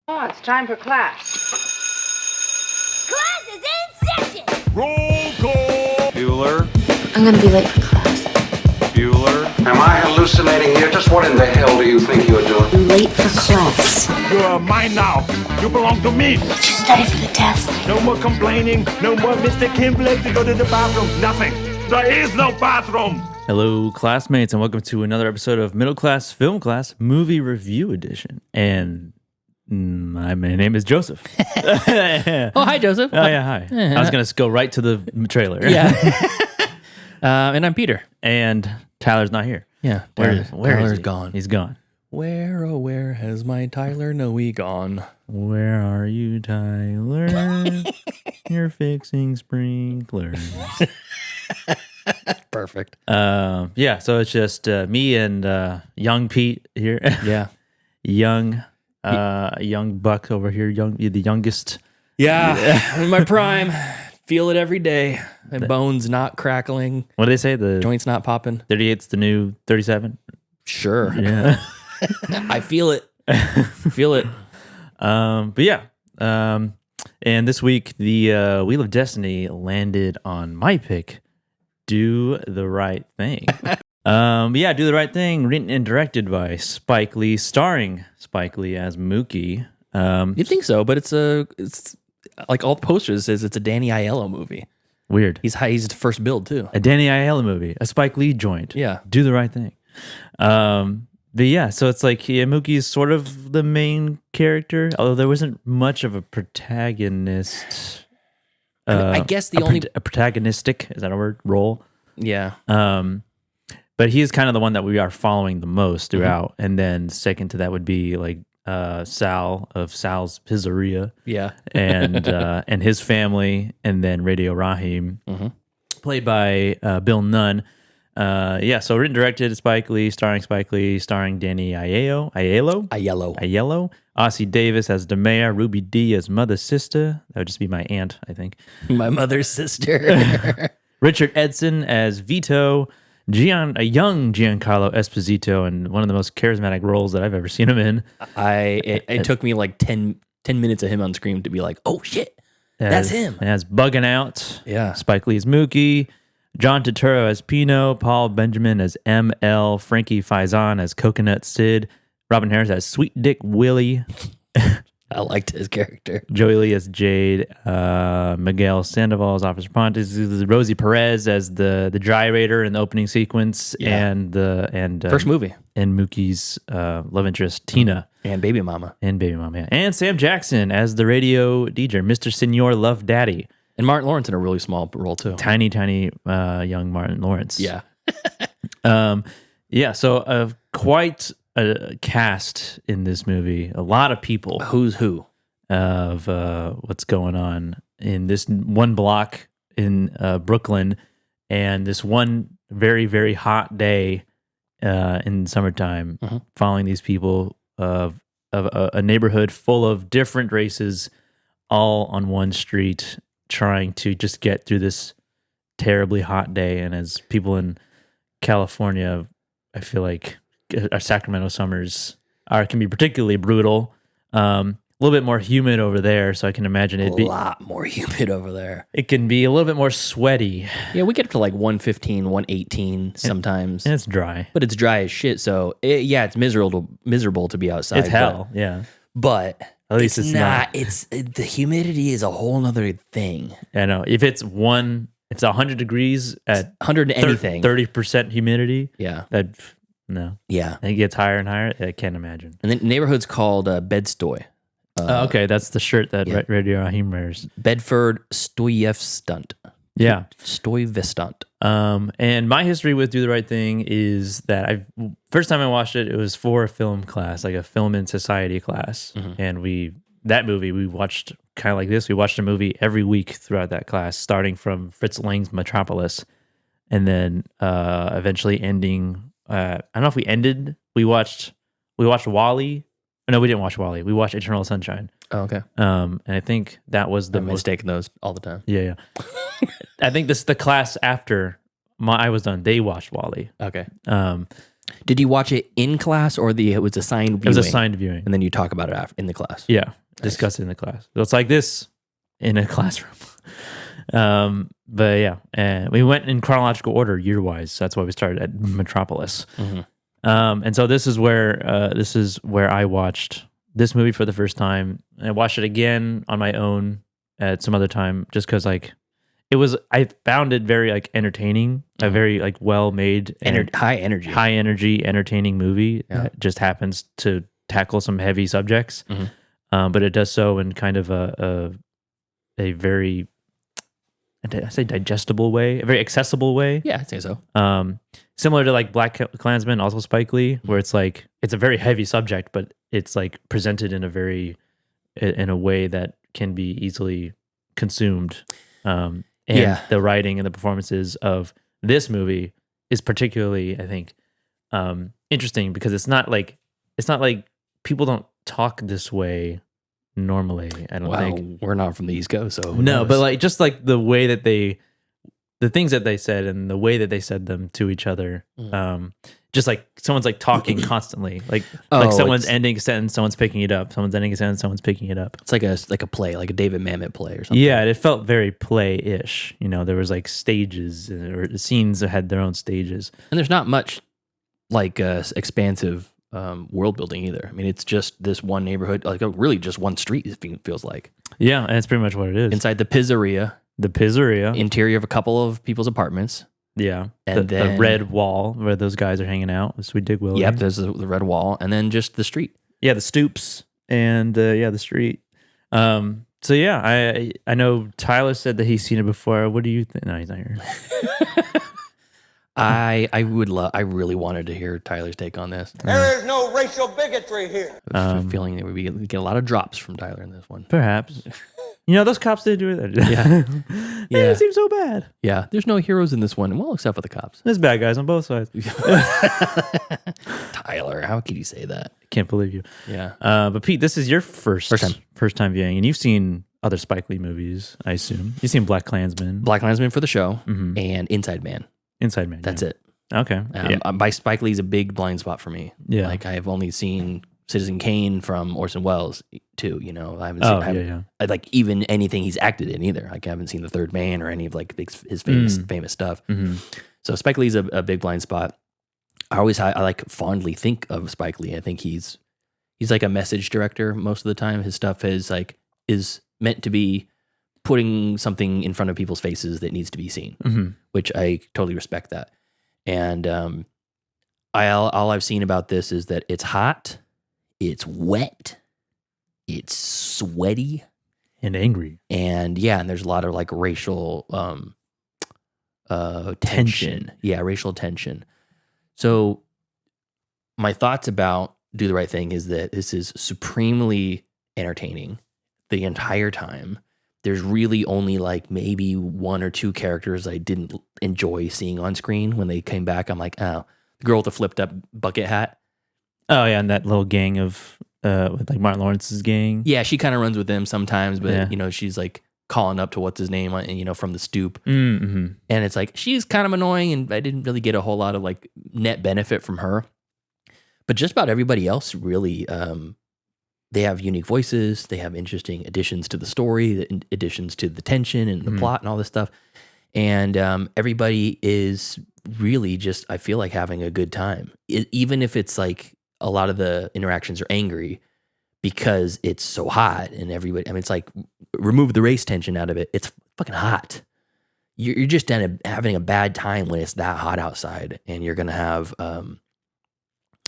Oh, it's time for class. Class is in session! Roll call! Bueller? I'm gonna be late for class. Bueller? Am I hallucinating here? Just what in the hell do you think you're doing? I'm late for class. You are mine now. You belong to me. Did you study for the test? No more complaining. No more Mr. Kimblake to go to the bathroom. Nothing. There is no bathroom. Hello, classmates, and welcome to another episode of Middle Class Film Class Movie Review Edition. And my name is Joseph. Oh, hi, Joseph. Oh, yeah, hi. I was going to go right to the trailer. Yeah. And I'm Peter. And Tyler's not here. Yeah. Where is Tyler's he? gone. He's gone. Where, oh, where has my Tyler Noe gone? Where are you, Tyler? You're fixing sprinklers. Perfect. Yeah, so it's just me and young Pete here. Yeah. young buck over here, the youngest. Yeah. In my prime. Feel it every day. My bones not crackling. What do they say? The Joints not popping. 38's the new 37. Sure. Yeah. I feel it. Feel it. But yeah. And this week the Wheel of Destiny landed on my pick, Do the Right Thing. Yeah, Do the Right Thing, written and directed by Spike Lee, starring Spike Lee as Mookie. You'd think so, but it's like all the posters says it's a Danny Aiello movie. Weird. He's the first build too. A Danny Aiello movie, a Spike Lee joint. Yeah. Do the Right Thing. But yeah, so it's like Mookie's sort of the main character, although there wasn't much of a protagonist. I guess the only a protagonistic, is that a word? Role. Yeah. But he is kind of the one that we are following the most throughout. And then second to that would be like Sal of Sal's Pizzeria. Yeah. and his family, and then Radio Raheem, played by Bill Nunn. Yeah, so written, directed Spike Lee, starring Danny Aiello, Ossie Davis as Demea, Ruby Dee as Mother's Sister. That would just be my aunt, I think. My mother's sister. Richard Edson as Vito, a young Giancarlo Esposito, and one of the most charismatic roles that I've ever seen him in. It took me like 10 minutes of him on screen to be like, oh shit, that's him. As Bugging Out. Yeah. Spike Lee's Mookie. John Turturro as Pino, Paul Benjamin as ML, Frankie Faison as Coconut Sid, Robin Harris as Sweet Dick Willie, I liked his character. Joey Lee as Jade, Miguel Sandoval as Officer Pontes, Rosie Perez as the gyrator in the opening sequence, and First movie. and Mookie's love interest Tina And Baby Mama. yeah. And Sam Jackson as the radio DJ, Mr. Senor Love Daddy. And Martin Lawrence in a really small role too. Tiny young Martin Lawrence. Yeah. Yeah, so quite a cast in this movie. A lot of people Who's who? of what's going on in this one block in Brooklyn, and this one very, very hot day in summertime, following these people of a neighborhood full of different races, all on one street, trying to just get through this terribly hot day. And as people in California, I feel like our Sacramento summers can be particularly brutal. A little bit more humid over there, so I can imagine A lot more humid over there. it can be a little bit more sweaty. Yeah, we get up to like 115, 118 sometimes. And it's dry. But it's dry as shit, so it's miserable to be outside. It's hell, yeah. But At least it's not. The humidity is a whole nother thing. I know. If it's 100 degrees at 100 anything. 30% humidity. Yeah. No. Yeah. And it gets higher and higher. I can't imagine. And then neighborhood's called Bed-Stuy. Okay, that's the shirt that Radio Raheem wears. Bedford Stuyvesant. Yeah. Stuyvesant. And my history with Do the Right Thing is that first time I watched it, it was for a film class, like a film and society class. And we watched kind of like this. We watched a movie every week throughout that class, starting from Fritz Lang's Metropolis, and then eventually ending. I don't know if we ended. We watched WALL-E. No, we didn't watch WALL-E. We watched Eternal Sunshine. Oh, okay. And I think that was the I'm mistaking those all the time. Yeah. I think this is the class after I was done. They watched WALL-E. Okay. Did you watch it in class or it was assigned viewing? It was assigned viewing. And then you talk about it in the class. Yeah, discuss it in the class. So it's like this in a classroom. But yeah, we went in chronological order year-wise. So that's why we started at Metropolis. Mm-hmm. And so this is where I watched this movie for the first time. And I watched it again on my own at some other time, just because like I found it very like entertaining, a very like well made, high energy, entertaining movie that just happens to tackle some heavy subjects, but it does so in kind of a very, I say digestible way, a very accessible way. Yeah, I'd say so. Similar to like Black Klansman, also Spike Lee, where it's like it's a very heavy subject, but it's like presented in a way that can be easily consumed. And the writing and the performances of this movie is particularly, I think, interesting because it's not like people don't talk this way normally. I don't think we're not from the East Coast, so who no, knows? but like just like the way that the things that they said and the way that they said them to each other, just like someone's like talking constantly, like someone's ending a sentence, someone's picking it up, someone's ending a sentence, someone's picking it up. It's like a play, like a David Mamet play or something. Yeah, it felt very play-ish. You know, there was like stages or the scenes that had their own stages, and there's not much like expansive world building either. I mean, it's just this one neighborhood, like really just one street. It feels like. Yeah, and that's pretty much what it is. Inside the Pizzeria. The Pizzeria. Interior of a couple of people's apartments. Yeah. And then the red wall where those guys are hanging out. Sweet Dick Willie. Yep, there's the red wall. And then just the street. Yeah, the stoops and the street. So yeah, I know Tyler said that he's seen it before. What do you think? No, he's not here. I really wanted to hear Tyler's take on this. There is no racial bigotry here. I have a feeling that we get a lot of drops from Tyler in this one. Perhaps. You know, those cops did do it. Yeah. They didn't seem so bad. Yeah. There's no heroes in this one. Well, except for the cops. There's bad guys on both sides. Tyler, how could you say that? Can't believe you. Yeah. But Pete, this is your first time viewing, and you've seen other Spike Lee movies, I assume. You've seen Black Klansman. Black Klansman for the show and Inside Man. Inside Man. That's it. Okay. By Spike Lee's a big blind spot for me. Yeah. Like I have only seen Citizen Kane from Orson Welles too. You know, I haven't seen I like even anything he's acted in either. Like I haven't seen The Third Man or any of like his famous stuff. So Spike Lee's a big blind spot. I like fondly think of Spike Lee. I think he's like a message director most of the time. His stuff is meant to be putting something in front of people's faces that needs to be seen, which I totally respect that. And all I've seen about this is that it's hot, it's wet, it's sweaty, and angry, and there's a lot of like racial tension. Yeah, racial tension. So my thoughts about Do the Right Thing is that this is supremely entertaining the entire time. There's really only like maybe one or two characters I didn't enjoy seeing on screen. When they came back, I'm like, oh, the girl with the flipped up bucket hat. Oh yeah, and that little gang of with like Martin Lawrence's gang. Yeah, she kind of runs with them sometimes, but you know, she's like calling up to what's his name, you know, from the stoop. And it's like she's kind of annoying, and I didn't really get a whole lot of like net benefit from her. But just about everybody else really. They have unique voices. They have interesting additions to the story, additions to the tension and the plot and all this stuff. And everybody is really just, I feel like, having a good time. Even if it's like a lot of the interactions are angry because it's so hot and everybody, I mean, it's like remove the race tension out of it. It's fucking hot. You're just having a bad time when it's that hot outside, and you're going to have, I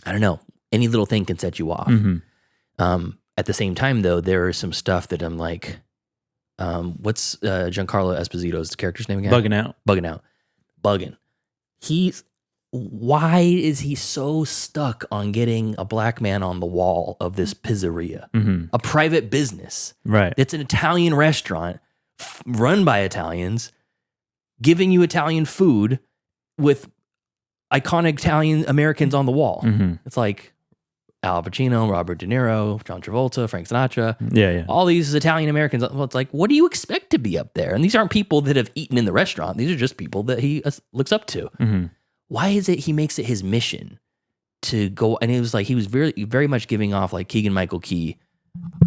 don't know, any little thing can set you off. At the same time, though, there is some stuff that I'm like, what's Giancarlo Esposito's character's name again? Bugging. Why is he so stuck on getting a black man on the wall of this pizzeria, a private business? Right. It's an Italian restaurant run by Italians, giving you Italian food with iconic Italian Americans on the wall. It's like Al Pacino, Robert De Niro, John Travolta, Frank Sinatra. Yeah. All these Italian Americans. Well, it's like, what do you expect to be up there? And these aren't people that have eaten in the restaurant. These are just people that he looks up to. Why is it he makes it his mission to go, and it was like he was very, very much giving off like Keegan-Michael Key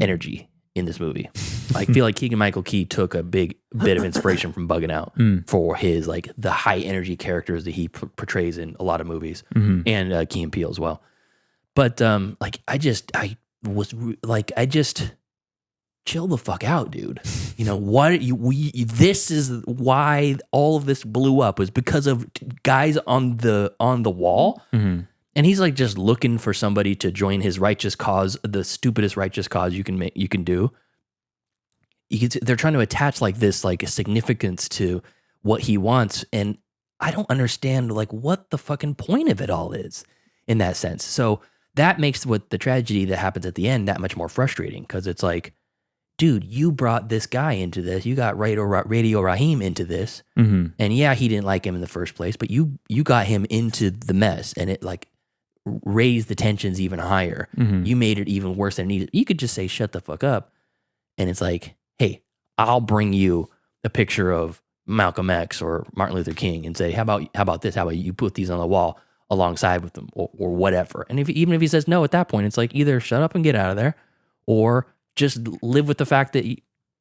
energy in this movie. I feel like Keegan-Michael Key took a big bit of inspiration from Bugging Out for his like the high energy characters that he portrays in a lot of movies, and Key and Peele as well. But like I just chill the fuck out, dude. You know what? This is why all of this blew up, was because of guys on the wall. And he's like just looking for somebody to join his righteous cause, the stupidest righteous cause you can do. They're trying to attach like this like a significance to what he wants, and I don't understand like what the fucking point of it all is in that sense. So that makes what the tragedy that happens at the end that much more frustrating, because it's like, dude, you brought this guy into this. You got Radio Raheem into this, and yeah, he didn't like him in the first place, but you got him into the mess, and it like raised the tensions even higher. You made it even worse than it needed. You could just say, shut the fuck up. And it's like, hey, I'll bring you a picture of Malcolm X or Martin Luther King and say, how about this? How about you put these on the wall alongside with them, or whatever. And even if he says no at that point, it's like either shut up and get out of there, or just live with the fact that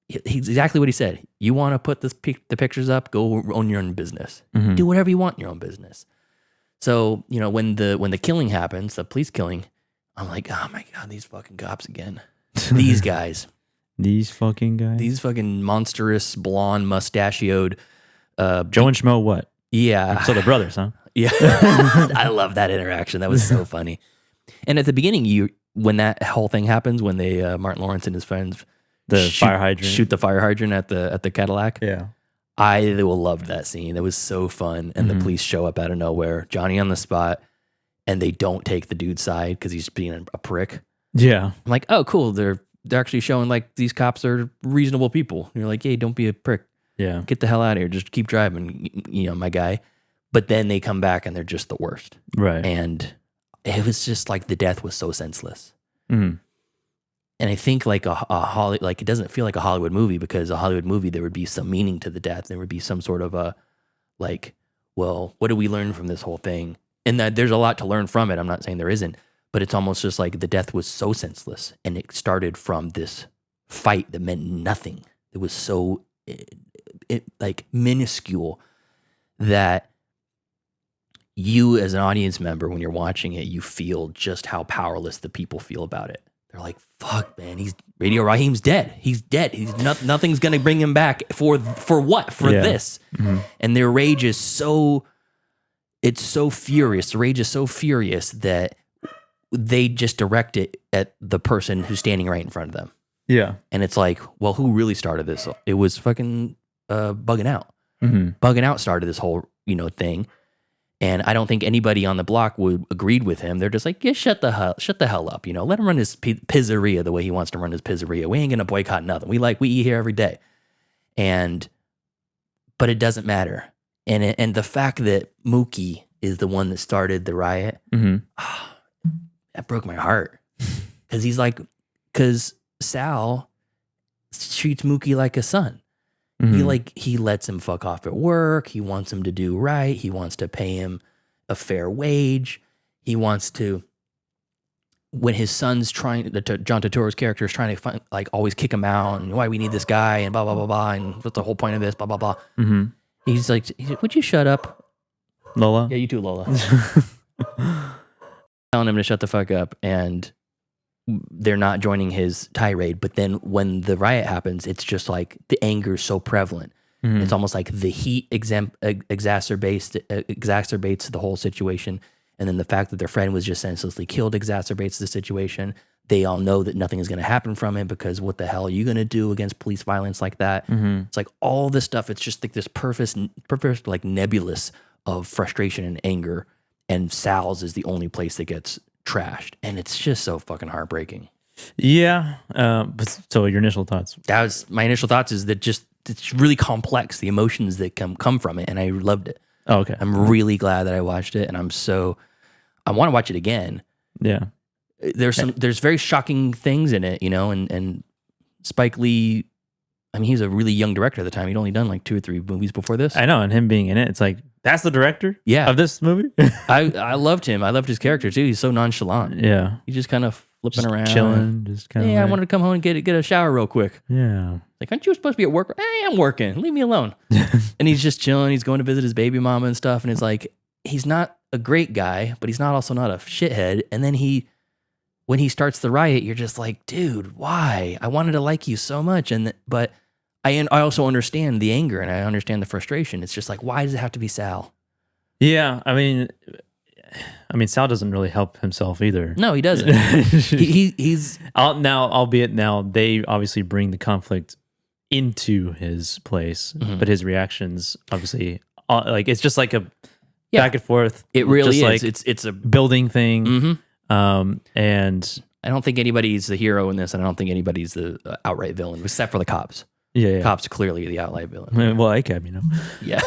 he's exactly what he said. You want to put the pictures up, go own your own business. Do whatever you want in your own business. So, you know, when the killing happens, the police killing, I'm like, oh my God, these fucking cops again. These guys. These fucking monstrous, blonde, mustachioed. Joe and Schmo, what? Yeah. So they're brothers, huh? Yeah. I love that interaction. That was so funny. And at the beginning, when that whole thing happens, when they Martin Lawrence and his friends shoot the fire hydrant at the Cadillac. Yeah. I loved that scene. That was so fun. And the police show up out of nowhere, Johnny on the spot, and they don't take the dude's side because he's being a prick. Yeah. I'm like, oh, cool. They're actually showing like these cops are reasonable people. And you're like, hey, don't be a prick. Yeah. Get the hell out of here. Just keep driving, you know, my guy. But then they come back and they're just the worst. Right. And it was just like the death was so senseless. And I think like it doesn't feel like a Hollywood movie, because a Hollywood movie, there would be some meaning to the death. There would be some sort of a like, well, what do we learn from this whole thing? And that there's a lot to learn from it. I'm not saying there isn't, but it's almost just like the death was so senseless, and it started from this fight that meant nothing. It was so like minuscule that you as an audience member, when you're watching it, you feel just how powerless the people feel about it. They're like, fuck, man, Radio Raheem's dead. He's dead. Nothing's going to bring him back for what? For this. And their rage is so furious. The rage is so furious that they just direct it at the person who's standing right in front of them. Yeah. And it's like, well, who really started this? It was fucking Bugging Out. Bugging Out started this whole, thing. And I don't think anybody on the block would agreed with him. They're just like, yeah, shut the hell up. Let him run his pizzeria the way he wants to run his pizzeria. We ain't gonna boycott nothing. We eat here every day. But it doesn't matter. And the fact that Mookie is the one that started the riot, that broke my heart. Because Sal treats Mookie like a son. He lets him fuck off at work. He wants him to do right. He wants to pay him a fair wage. He wants to, when his son's John Turturro's character is trying to always kick him out, and why we need this guy, and blah, blah, blah, blah, and what's the whole point of this, blah, blah, blah. He's like, would you shut up? Lola? Yeah, you too, Lola. Telling him to shut the fuck up, and they're not joining his tirade. But then when the riot happens, it's just like the anger is so prevalent. It's almost like the heat exacerbates the whole situation. And then the fact that their friend was just senselessly killed exacerbates the situation. They all know that nothing is going to happen from it, because what the hell are you going to do against police violence like that? It's like all this stuff. It's just like this perfect like nebulous of frustration and anger. And Sal's is the only place that gets trashed, and it's just so fucking heartbreaking. Yeah. So your initial thoughts? My initial thoughts is that it's really complex, the emotions that come from it, and I loved it. Oh, okay. I'm really glad that I watched it, and I want to watch it again. Yeah. There's very shocking things in it, and Spike Lee, I mean, he was a really young director at the time. He'd only done like 2 or 3 movies before this. I know, and him being in it, it's like That's the director Yeah. of this movie? I loved him. I loved his character too. He's so nonchalant. Yeah. He's just kind of flipping Just around. chilling. Just kind of Hey, I wanted to come home and get a shower real quick. Yeah. Like, aren't you supposed to be at work? Hey, I'm working. Leave me alone. And he's just chilling. He's going to visit his baby mama and stuff. And it's like, he's not a great guy, but he's also not a shithead. And then when he starts the riot, you're just like, dude, why? I wanted to like you so much. But I also understand the anger and I understand the frustration. It's just like, why does it have to be Sal? Yeah. I mean, Sal doesn't really help himself either. No, he doesn't. he's albeit they obviously bring the conflict into his place, but his reactions obviously like it's just like a back and forth. It really just is. Like It's a building thing. And I don't think anybody's the hero in this, and I don't think anybody's the outright villain, except for the cops. yeah. Cops clearly the outright villain. Well, ACAB, Yeah.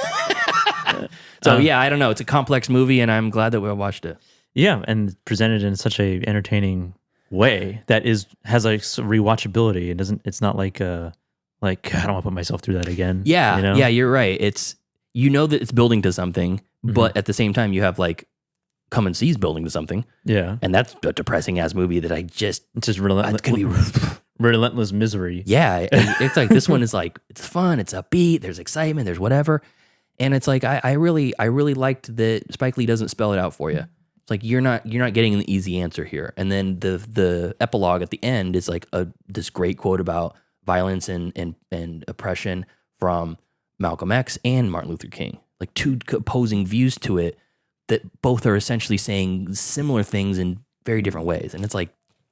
So yeah, I don't know. It's a complex movie, and I'm glad that we watched it. Yeah, and presented in such a entertaining way that has like rewatchability. It's not like I don't want to put myself through that again. Yeah, you know? yeah, you're right. It's that it's building to something, but at the same time, you have like Come and See's building to something. Yeah, and that's a depressing ass movie that it's just relentless misery. Yeah, it's like this one is like it's fun, it's upbeat, there's excitement, there's whatever, and it's like I really liked that Spike Lee doesn't spell it out for you. It's like you're not getting an easy answer here, and then the epilogue at the end is like this great quote about violence and oppression from Malcolm X and Martin Luther King, like two opposing views to it that both are essentially saying similar things in very different ways, and it's like.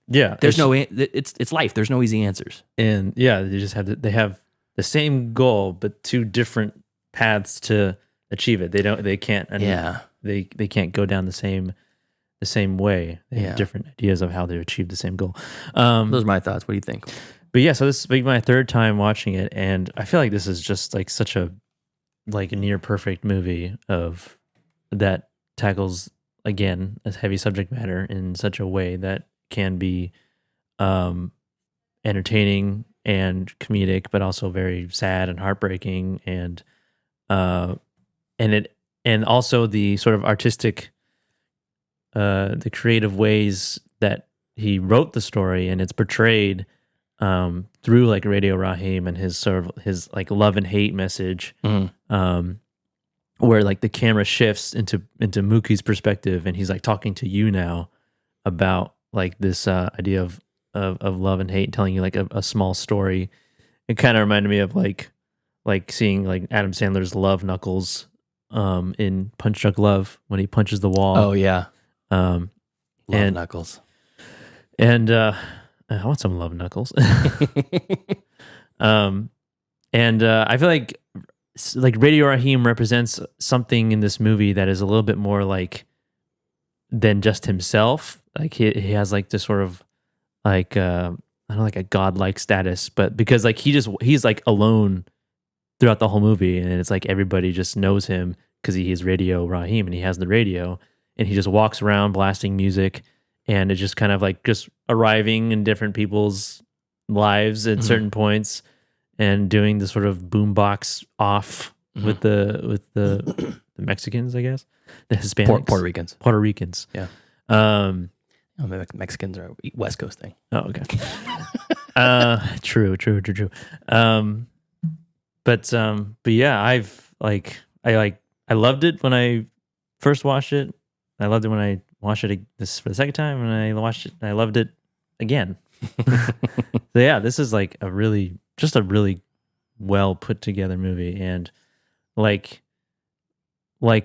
Yeah, there's it's life. There's no easy answers. And yeah, they have the same goal, but two different paths to achieve it. They can't go down the same way. They have different ideas of how to achieve the same goal. Those are my thoughts. What do you think? But yeah, so this is my third time watching it, and I feel like this is just like such a near perfect movie that tackles again a heavy subject matter in such a way that can be entertaining and comedic, but also very sad and heartbreaking, and also the sort of artistic, the creative ways that he wrote the story, and it's portrayed through like Radio Raheem and his like love and hate message, where like the camera shifts into Mookie's perspective, and he's like talking to you now about like this idea of love and hate, telling you like a small story. It kind of reminded me of like seeing like Adam Sandler's Love Knuckles in Punch Drunk Love when he punches the wall. Oh yeah, Love Knuckles. And I want some Love Knuckles. And I feel like Radio Raheem represents something in this movie that is a little bit more like than just himself. Like he has like this sort of like I don't know, like a godlike status, but because like he's like alone throughout the whole movie, and it's like everybody just knows him because he is Radio Raheem and he has the radio, and he just walks around blasting music, and it's just kind of like just arriving in different people's lives at certain points and doing the sort of boombox off with the Mexicans, I guess, the Hispanics, Puerto Ricans. Yeah. Mexicans are a West Coast thing. Oh, okay. True. But yeah, I loved it when I first watched it. I loved it when I watched it this for the second time, and I watched it and I loved it again. So yeah, this is like a really well put together movie, and like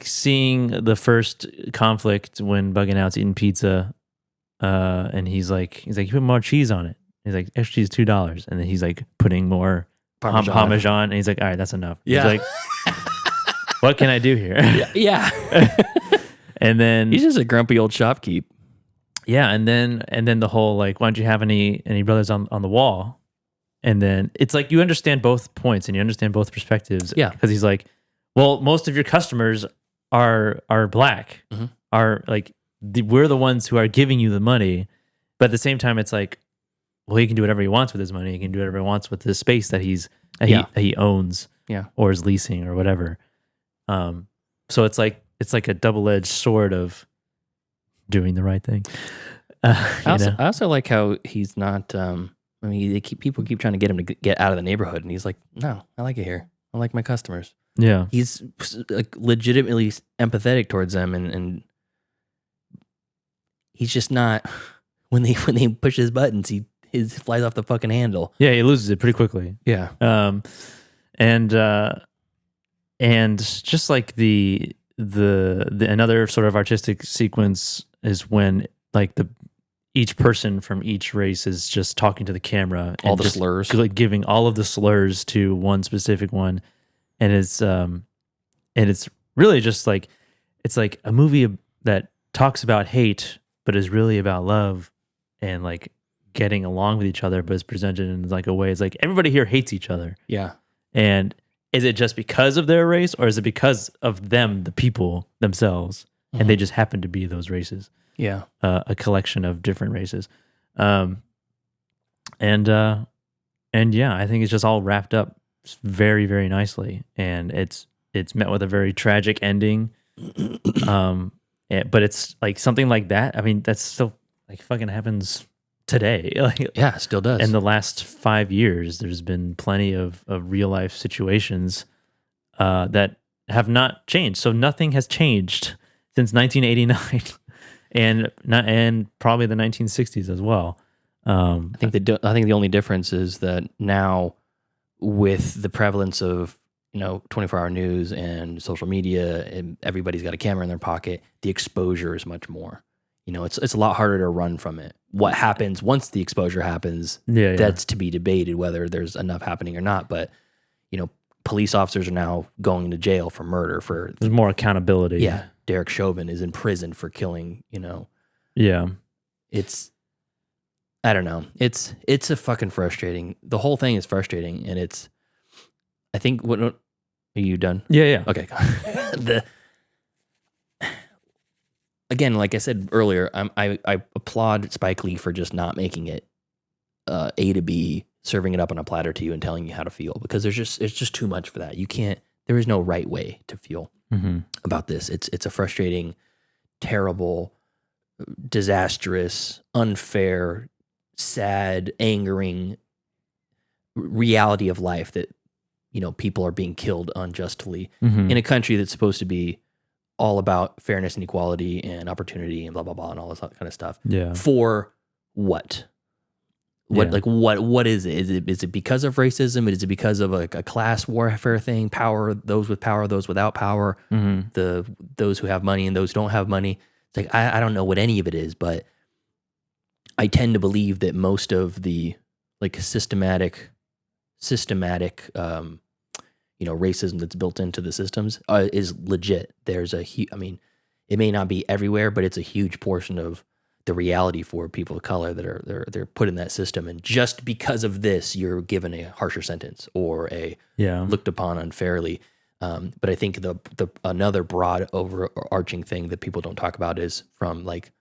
seeing the first conflict when Bugging Out's eating pizza, and he's like, you put more cheese on it. He's like, extra cheese $2, and then he's like putting more Parmesan, and he's like, all right, that's enough. Yeah. He's like, what can I do here? Yeah. And then he's just a grumpy old shopkeep. Yeah, and then the whole like, why don't you have any brothers on the wall? And then it's like you understand both points and you understand both perspectives. Yeah, because he's like, well, most of your customers are black, are like we're the ones who are giving you the money, but at the same time, it's like, well, he can do whatever he wants with his money. He can do whatever he wants with the space that he owns, or is leasing or whatever. So it's like a double-edged sword of doing the right thing. I also like how he's not. People keep trying to get him to get out of the neighborhood, and he's like, "No, I like it here. I like my customers." Yeah, He's like legitimately empathetic towards them, and he's just not. When they push his buttons, he flies off the fucking handle. yeah, he loses it pretty quickly. Yeah. And just like the another sort of artistic sequence is when like each person from each race is just talking to the camera, All and the just, slurs. like giving all of the slurs to one specific one, and it's really just like it's like a movie that talks about hate but is really about love and like getting along with each other, but it's presented in like a way it's like everybody here hates each other. Yeah. And is it just because of their race, or is it because of them, the people themselves, and they just happen to be those races? Yeah. A collection of different races. And yeah, I think it's just all wrapped up very, very nicely, and it's met with a very tragic ending. But it's like something like that. I mean, that's still like fucking happens today. Like, Yeah, it still does. in the last 5 years, there's been plenty of real life situations that have not changed. So nothing has changed since 1989, and probably the 1960s as well. I think the only difference is that now, with the prevalence of 24-hour news and social media, and everybody's got a camera in their pocket, the exposure is much more. It's a lot harder to run from it. What happens once the exposure happens? Yeah. That's to be debated whether there's enough happening or not. But police officers are now going to jail for murder. There's more accountability. Yeah, Derek Chauvin is in prison for killing. Yeah. I don't know. It's a fucking frustrating. The whole thing is frustrating, and it's. I think what are you done? Yeah. Okay. Again, like I said earlier, I applaud Spike Lee for just not making it A to B, serving it up on a platter to you and telling you how to feel, because it's just too much for that. You can't. There is no right way to feel about this. It's a frustrating, terrible, disastrous, unfair, sad, angering reality of life that people are being killed unjustly in a country that's supposed to be all about fairness and equality and opportunity and blah blah blah and all this kind of stuff. Yeah. For what? What is it? Is it because of racism? Is it because of like a class warfare thing? Power, those with power, those without power, those who have money and those who don't have money. It's like I don't know what any of it is, but I tend to believe that most of the like systematic racism that's built into the systems is legit. There's it may not be everywhere, but it's a huge portion of the reality for people of color that are they're put in that system, and just because of this, you're given a harsher sentence or looked upon unfairly. But I think the another broad overarching thing that people don't talk about is from like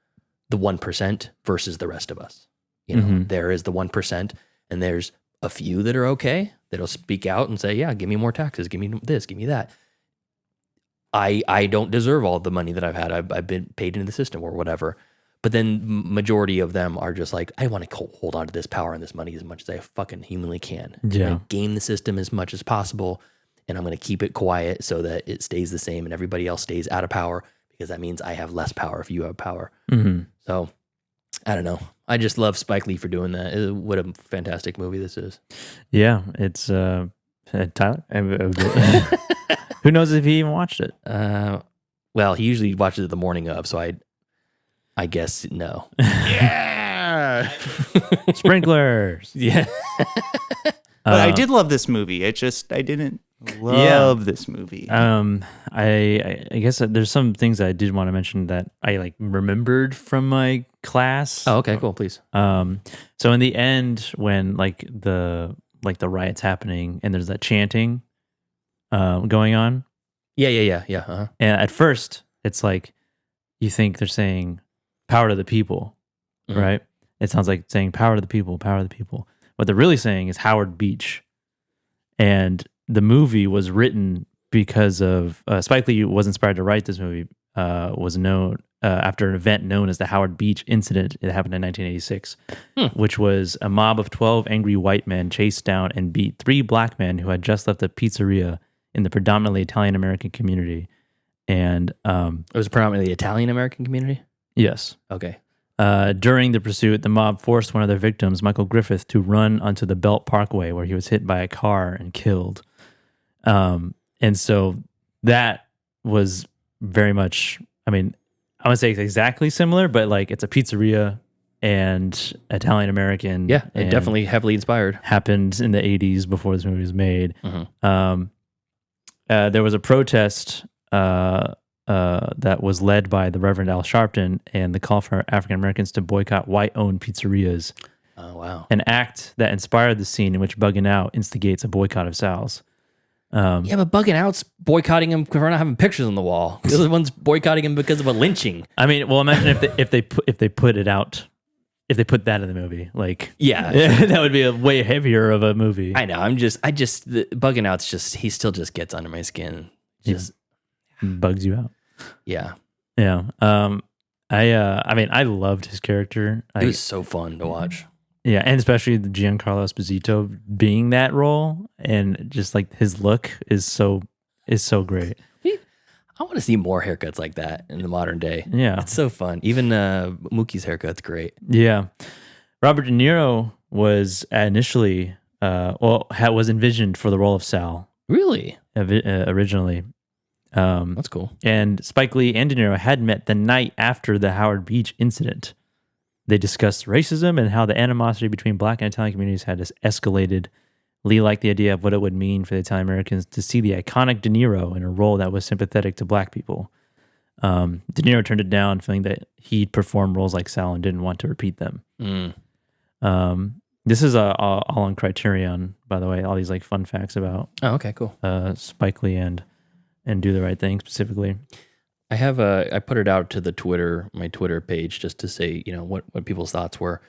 the 1% versus the rest of us. There is the 1%, and there's a few that are okay, that'll speak out and say, yeah, give me more taxes, give me this, give me that. I don't deserve all the money that I've had. I've been paid into the system or whatever. But then majority of them are just like, I want to hold on to this power and this money as much as I fucking humanly can. Yeah. I game the system as much as possible, and I'm going to keep it quiet so that it stays the same and everybody else stays out of power, because that means I have less power if you have power. So I don't know. I just love Spike Lee for doing that. What a fantastic movie this is. Yeah, it's Tyler. Who knows if he even watched it? Well, he usually watches it the morning of, so I guess no. Yeah. Sprinklers. Yeah. But I did love this movie. I didn't love this movie. I guess there's some things I did want to mention that I like remembered from my class. Oh, okay, cool, please. So in the end, when like the riot's happening and there's that chanting going on. Yeah. Uh-huh. And at first, it's like you think they're saying "power to the people," right? It sounds like saying "power to the people, power to the people." What they're really saying is Howard Beach, and the movie was written because of Spike Lee was inspired to write this movie. Was known after an event known as the Howard Beach incident. It happened in 1986, which was a mob of 12 angry white men chased down and beat 3 black men who had just left a pizzeria in the predominantly Italian American community. And it was predominantly the Italian American community? yes. Okay. During the pursuit, the mob forced one of their victims, Michael Griffith, to run onto the Belt Parkway where he was hit by a car and killed. And so that was very much, I mean, I wouldn't say it's exactly similar, but like it's a pizzeria and Italian American. Yeah, and definitely heavily inspired. Happened in the 80s before this movie was made. There was a protest that was led by the Reverend Al Sharpton and the call for African Americans to boycott white-owned pizzerias. Oh, wow. An act that inspired the scene in which Buggin' Out instigates a boycott of Sal's. Yeah, but Buggin' Out's boycotting him because we're not having pictures on the wall. The other one's boycotting him because of a lynching. I mean, well, imagine if they put it out, if they put that in the movie, like that would be a way heavier of a movie. I know. Buggin' Out's just he still just gets under my skin. Just bugs you out. Yeah. Yeah. I mean, I loved his character. It was so fun to watch. Yeah, and especially the Giancarlo Esposito being that role, and just like his look is so great. I want to see more haircuts like that in the modern day. Yeah, it's so fun. Even Mookie's haircut's great. Yeah, Robert De Niro was initially was envisioned for the role of Sal. Really? Originally. That's cool. And Spike Lee and De Niro had met the night after the Howard Beach incident. They discussed racism and how the animosity between Black and Italian communities had escalated. Lee liked the idea of what it would mean for the Italian Americans to see the iconic De Niro in a role that was sympathetic to Black people. De Niro turned it down, feeling that he'd performed roles like Sal and didn't want to repeat them. This is all on Criterion, by the way. All these like fun facts about okay, cool. Spike Lee and Do the Right Thing specifically. I put it out to my Twitter page, just to say, what people's thoughts were.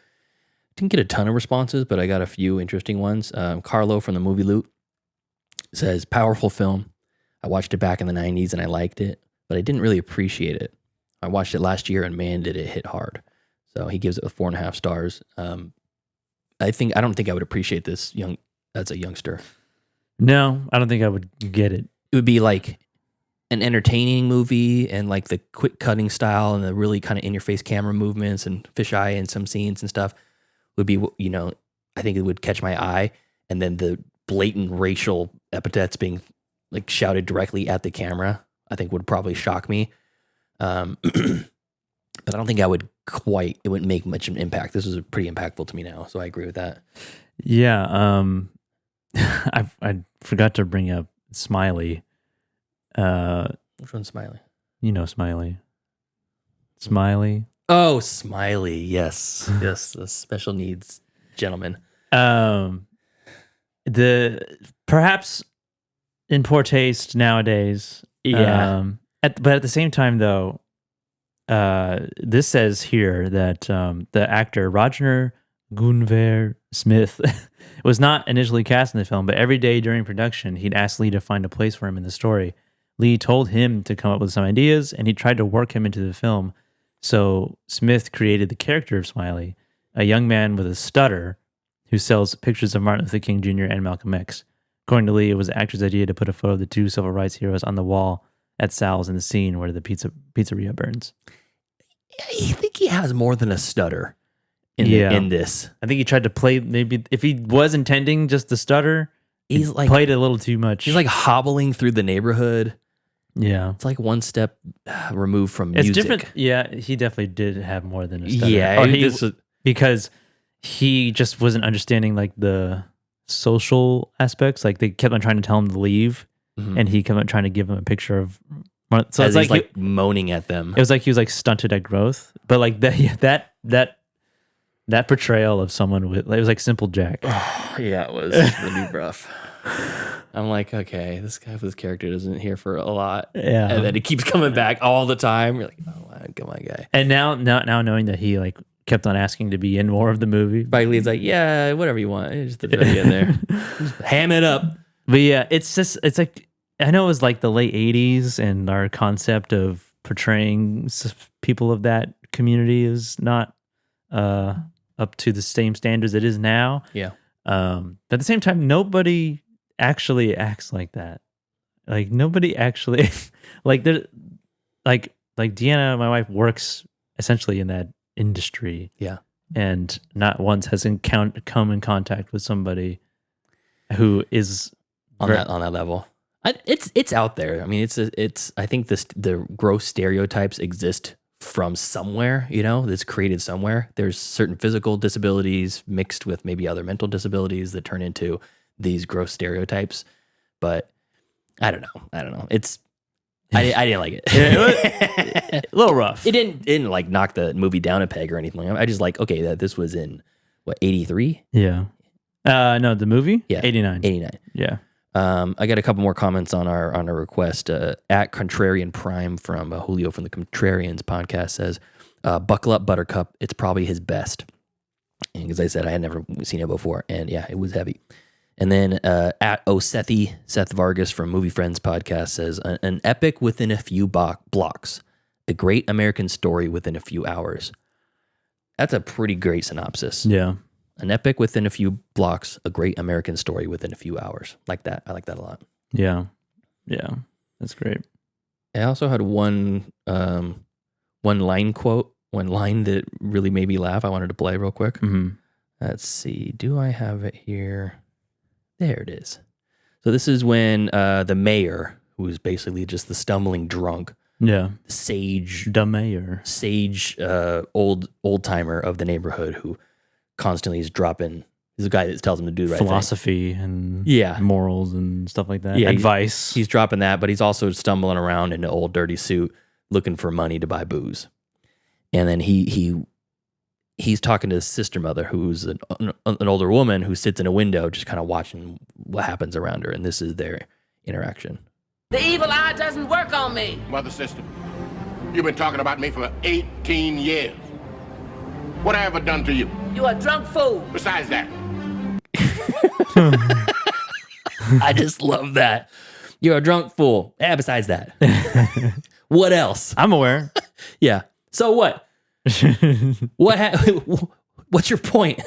Didn't get a ton of responses, but I got a few interesting ones. Carlo from the Movie Loot says, powerful film. I watched it back in the 90s and I liked it, but I didn't really appreciate it. I watched it last year and man, did it hit hard. So he gives it 4.5 stars. I don't think I would appreciate this as a youngster. No, I don't think I would get it. It would be like an entertaining movie and like the quick cutting style and the really kind of in-your-face camera movements and fisheye in some scenes and stuff would be, I think it would catch my eye. And then the blatant racial epithets being like shouted directly at the camera, I think would probably shock me. But I don't think it wouldn't make much of an impact. This was pretty impactful to me now, so I agree with that. Yeah. I forgot to bring up Smiley. Which one's Smiley? You know Smiley. Smiley. Oh, Smiley. Yes. Yes. The special needs gentleman. Perhaps in poor taste nowadays. Yeah. But at the same time, though, this says here that the actor Roger Gunvar Smith was not initially cast in the film, but every day during production, he'd ask Lee to find a place for him in the story. Lee told him to come up with some ideas, and he tried to work him into the film. So Smith created the character of Smiley, a young man with a stutter who sells pictures of Martin Luther King Jr. and Malcolm X. According to Lee, it was the actor's idea to put a photo of the two civil rights heroes on the wall at Sal's in the scene where the pizzeria burns. I think he has more than a stutter in this. I think he tried to play, maybe if he was intending just the stutter, he played it a little too much. He's like hobbling through the neighborhood. Yeah. It's like one step removed from music. It's different. Yeah, he definitely did have more than a stutter. Yeah. Because he just wasn't understanding like the social aspects. Like they kept on trying to tell him to leave, and he kept on trying to give him a picture of. So it's like moaning at them. It was like he was like stunted at growth, but like that portrayal of someone with, it was like Simple Jack. Oh, yeah, it was really rough. I'm like, okay, this guy with this character isn't here for a lot. Yeah. And then he keeps coming back all the time. You're like, oh, my God, my guy. And now knowing that he like kept on asking to be in more of the movie. Spike Lee's like, yeah, whatever you want. Just throw you in there. Just ham it up. But yeah, it's like I know it was like the late 80s, and our concept of portraying people of that community is not up to the same standards it is now. Yeah. But at the same time, nobody actually acts like that. Like nobody actually like there like Deanna, my wife, works essentially in that industry. Yeah. And not once has come in contact with somebody who is on that level. It's out there. I mean, it's. I think the gross stereotypes exist from somewhere. That's created somewhere. There's certain physical disabilities mixed with maybe other mental disabilities that turn into these gross stereotypes. But I don't know. It's. I didn't like it. A little rough. It didn't like knock the movie down a peg or anything. I just like, okay, that this was in what, 83? Yeah. No, the movie? Yeah. 89. 89. Yeah. I got a couple more comments on our request. At Contrarian Prime from Julio from the Contrarians podcast says, "Buckle up, Buttercup. It's probably his best." And as I said, I had never seen it before, and yeah, it was heavy. And then at Seth Vargas from Movie Friends podcast says, "An epic within a few blocks, a great American story within a few hours." That's a pretty great synopsis. Yeah. An epic within a few blocks, a great American story within a few hours. Like that. I like that a lot. Yeah. Yeah. That's great. I also had one line quote, one line that really made me laugh. I wanted to play real quick. Mm-hmm. Let's see. Do I have it here? There it is. So this is when the mayor, who is basically just the stumbling drunk, Yeah. sage, Dumb mayor. old timer of the neighborhood who constantly is dropping. He's the guy that tells him to do the right Philosophy and Yeah. morals and stuff like that. Yeah, Advice. He's dropping that, but he's also stumbling around in an old dirty suit looking for money to buy booze. And then he's talking to his sister mother, who's an older woman who sits in a window just kind of watching what happens around her. And this is their interaction. The evil eye doesn't work on me. Mother sister, you've been talking about me for 18 years. What have I ever done to you? You a drunk fool. Besides that, I just love that. You're a drunk fool. Yeah, besides that. What else? I'm aware. Yeah. So what? What's your point?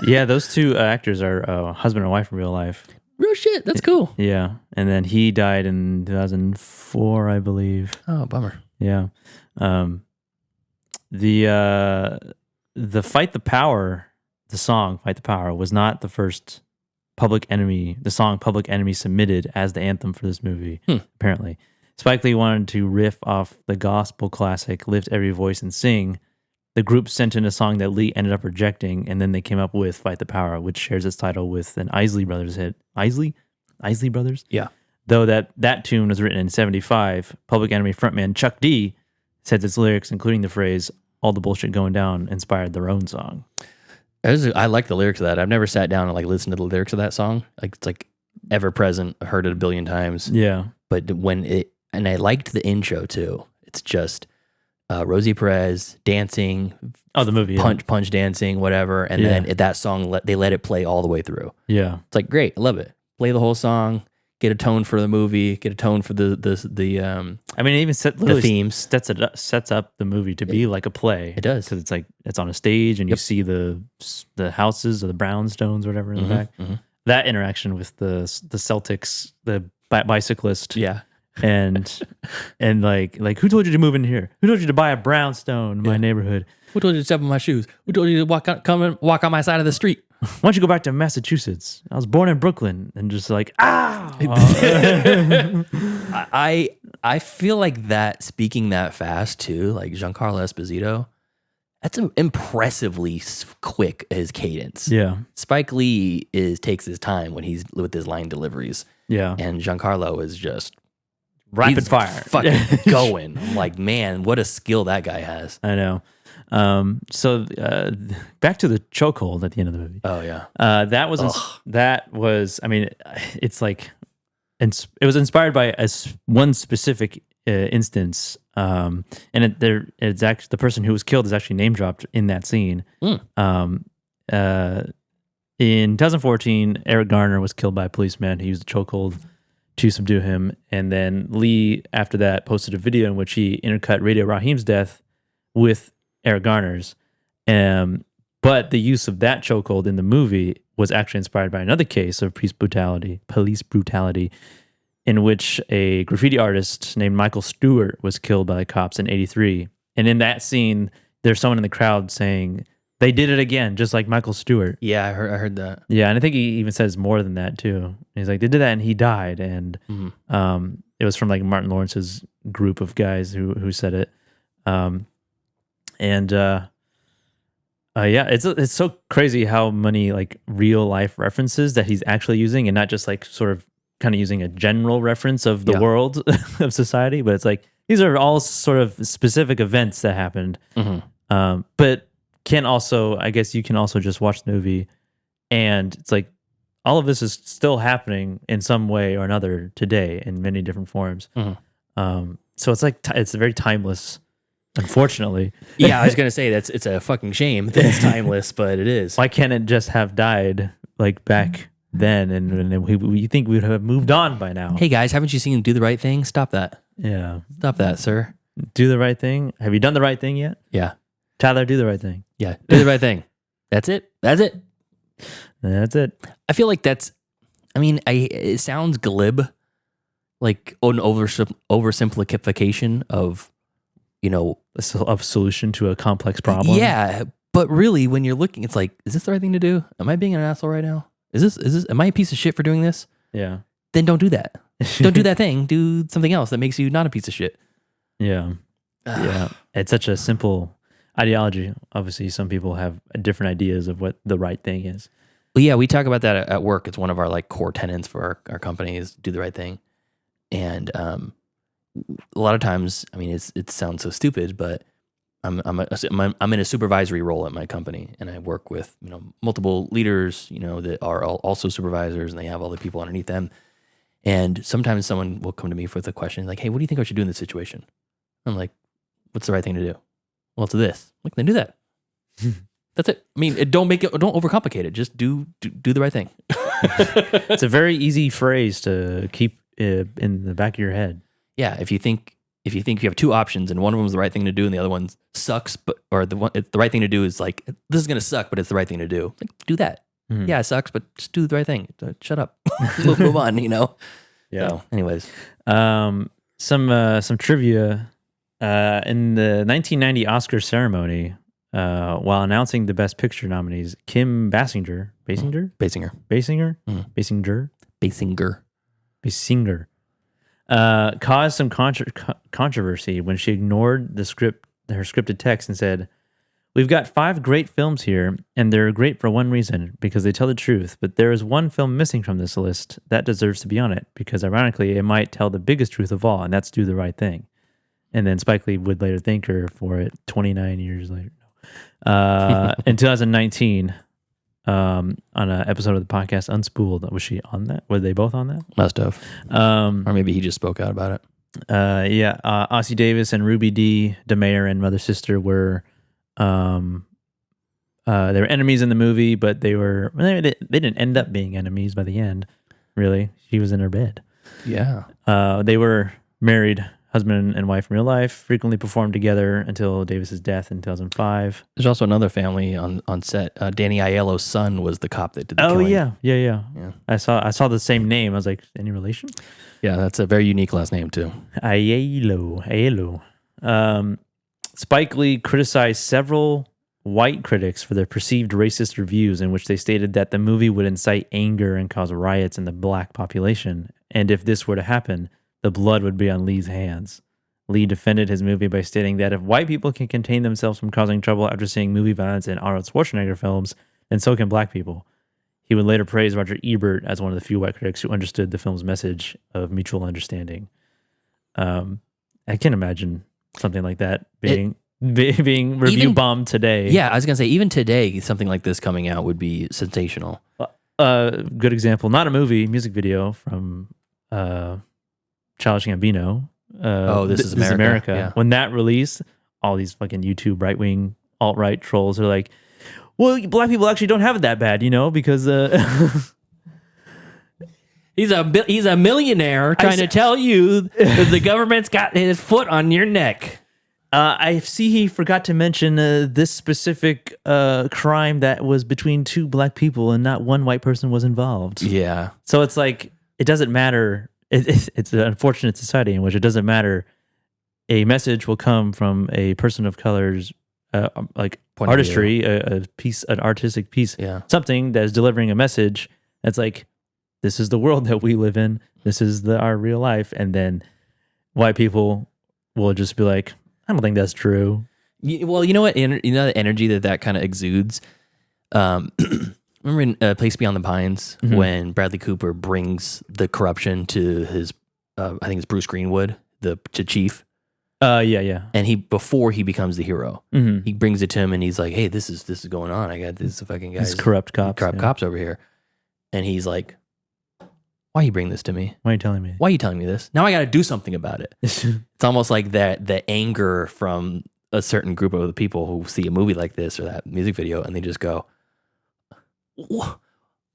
Yeah, those two actors are husband and wife in real life. Real shit. That's cool. Yeah. And then he died in 2004, I believe. Oh, bummer. Yeah. The Fight the Power, the song Fight the Power, was not the first the song Public Enemy submitted as the anthem for this movie, apparently. Spike Lee wanted to riff off the gospel classic Lift Every Voice and Sing. The group sent in a song that Lee ended up rejecting, and then they came up with Fight the Power, which shares its title with an Isley Brothers hit. Isley Brothers? Yeah. Though that tune was written in 1975, Public Enemy frontman Chuck D says its lyrics, including the phrase, "all the bullshit going down," inspired their own song. I like the lyrics of that. I've never sat down and like listened to the lyrics of that song. Like it's like ever present. I heard it a billion times. Yeah. But and I liked the intro too. It's just Rosie Perez dancing. Oh, the movie. Punch dancing, whatever. And then that song, they let it play all the way through. Yeah. It's like, great. I love it. Play the whole song. Get a tone for the movie. Get a tone for the I mean, it even the themes. Sets up the movie to be like a play. It does. Because it's like, it's on a stage and you see the houses or the brownstones or whatever in the back. Mm-hmm. That interaction with the Celtics, the bicyclist. Yeah. And like who told you to move in here? Who told you to buy a brownstone in my neighborhood? Who told you to step on my shoes? Who told you to walk on my side of the street? Why don't you go back to Massachusetts? I was born in Brooklyn, and just like, I feel like that, speaking that fast too, like Giancarlo Esposito, that's impressively quick, his cadence. Yeah. Spike Lee takes his time when he's with his line deliveries. Yeah. And Giancarlo is just rapid fire. Fucking going. I'm like, man, what a skill that guy has. I know. So back to the chokehold at the end of the movie. Oh yeah. That was I mean, it's like it was inspired by one specific instance. And it's actually the person who was killed is actually name dropped in that scene. In 2014, Eric Garner was killed by a policeman. He used a chokehold to subdue him. And then Lee, after that, posted a video in which he intercut Radio Raheem's death with Eric Garner's. But the use of that chokehold in the movie was actually inspired by another case of police brutality, in which a graffiti artist named Michael Stewart was killed by the cops in 83. And in that scene, there's someone in the crowd saying, they did it again, just like Michael Stewart. Yeah, I heard that. Yeah, and I think he even says more than that too. He's like, they did that and he died. And it was from like Martin Lawrence's group of guys who said it. Yeah, it's so crazy how many like real life references that he's actually using, and not just like sort of kind of using a general reference of the world of society, but it's like these are all sort of specific events that happened. But can also, I guess you can also just watch the movie and it's like all of this is still happening in some way or another today in many different forms. So it's like it's very timeless, unfortunately. Yeah, I was gonna say it's a fucking shame that it's timeless, but it is. Why can't it just have died like back then, and we think we would have moved on by now? Hey guys, haven't you seen Do the Right Thing? Stop that. Yeah, stop that, sir. Do the right thing. Have you done the right thing yet? Yeah, Tyler, do the right thing. Yeah, do the right thing. That's it. That's it. That's it. I feel like that's. I mean, it sounds glib, like an oversimplification of, you know, a solution to a complex problem. Yeah, but really, when you're looking, it's like, is this the right thing to do? Am I being an asshole right now? Is this? Am I a piece of shit for doing this? Yeah. Then don't do that. Don't do that thing. Do something else that makes you not a piece of shit. Yeah. Yeah. It's such a simple ideology. Obviously, some people have different ideas of what the right thing is. Well, yeah, we talk about that at work. It's one of our like core tenets for our company is do the right thing. And a lot of times, I mean, it sounds so stupid, but I'm in a supervisory role at my company, and I work with, you know, multiple leaders, you know, that are also supervisors, and they have all the people underneath them. And sometimes someone will come to me with a question like, "Hey, what do you think I should do in this situation?" I'm like, "What's the right thing to do?" "Well, it's this." I'm like, "Then do that." That's it. I mean, don't overcomplicate it. Just do the right thing. It's a very easy phrase to keep in the back of your head. Yeah, if you think you have two options and one of them is the right thing to do and the other one sucks, the right thing to do is like, this is gonna suck, but it's the right thing to do. Like, do that. Mm-hmm. Yeah, it sucks, but just do the right thing. Shut up. Move on. You know. Yeah. So, anyways, some trivia in the 1990 Oscar ceremony. While announcing the Best Picture nominees, Kim Basinger caused some controversy when she ignored her scripted text and said, "We've got 5 great films here, and they're great for one reason, because they tell the truth, but there is one film missing from this list that deserves to be on it, because ironically, it might tell the biggest truth of all, and that's Do the Right Thing." And then Spike Lee would later thank her for it 29 years later. In 2019, on an episode of the podcast Unspooled, was she on that? Were they both on that? Must have. Or maybe he just spoke out about it. Ossie Davis and Ruby Dee DeMayer and Mother Sister were they were enemies in the movie, but they didn't end up being enemies by the end. Really, she was in her bed. Yeah. They were married, husband and wife in real life, frequently performed together until Davis's death in 2005. There's also another family on set. Danny Aiello's son was the cop that did the killing. Yeah. I saw the same name. I was like, any relation? Yeah, that's a very unique last name too. Aiello. Spike Lee criticized several white critics for their perceived racist reviews in which they stated that the movie would incite anger and cause riots in the black population. And if this were to happen, the blood would be on Lee's hands. Lee defended his movie by stating that if white people can contain themselves from causing trouble after seeing movie violence in Arnold Schwarzenegger films, then so can black people. He would later praise Roger Ebert as one of the few white critics who understood the film's message of mutual understanding. I can't imagine something like that being review bombed today. Yeah, I was going to say, even today, something like this coming out would be sensational. Good example, not a movie, music video from Childish Gambino. This is America. Yeah. When that released, all these fucking YouTube right-wing alt-right trolls are like, well, black people actually don't have it that bad, you know, because He's a millionaire trying to tell you that the government's got his foot on your neck. I see he forgot to mention this specific crime that was between two black people and not one white person was involved. Yeah. So it's like, it doesn't matter. It's an unfortunate society in which it doesn't matter. A message will come from a person of color's like Point of artistry, a piece, an artistic piece, something that is delivering a message that's like, this is the world that we live in. This is our real life. And then white people will just be like, I don't think that's true. Well, you know what? You know the energy that kind of exudes. Remember in Place Beyond the Pines when Bradley Cooper brings the corruption to his, I think it's Bruce Greenwood, to Chief. Yeah. And before he becomes the hero, he brings it to him and he's like, "Hey, this is going on. I got this fucking guys, corrupt cops over here." And he's like, "Why you bring this to me? Why are you telling me? Why are you telling me this? Now I got to do something about it." It's almost like the anger from a certain group of the people who see a movie like this or that music video, and they just go,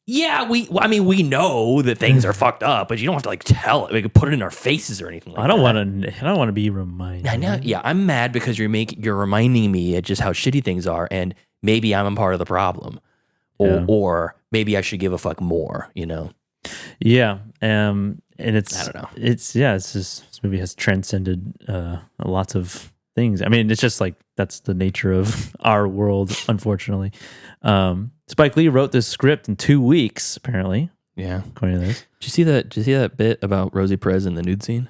"Yeah, we know that things are fucked up, but you don't have to like tell it. We could put it in our faces or anything like that." I don't want to be reminded. I know. Yeah, I'm mad because you're reminding me of just how shitty things are, and maybe I'm a part of the problem, or maybe I should give a fuck more. You know. Yeah, and it's I don't know. It's just this movie has transcended lots of things. I mean, it's just like that's the nature of our world, unfortunately. Spike Lee wrote this script in 2 weeks, apparently. Yeah, according to this. Did you see that bit about Rosie Perez in the nude scene?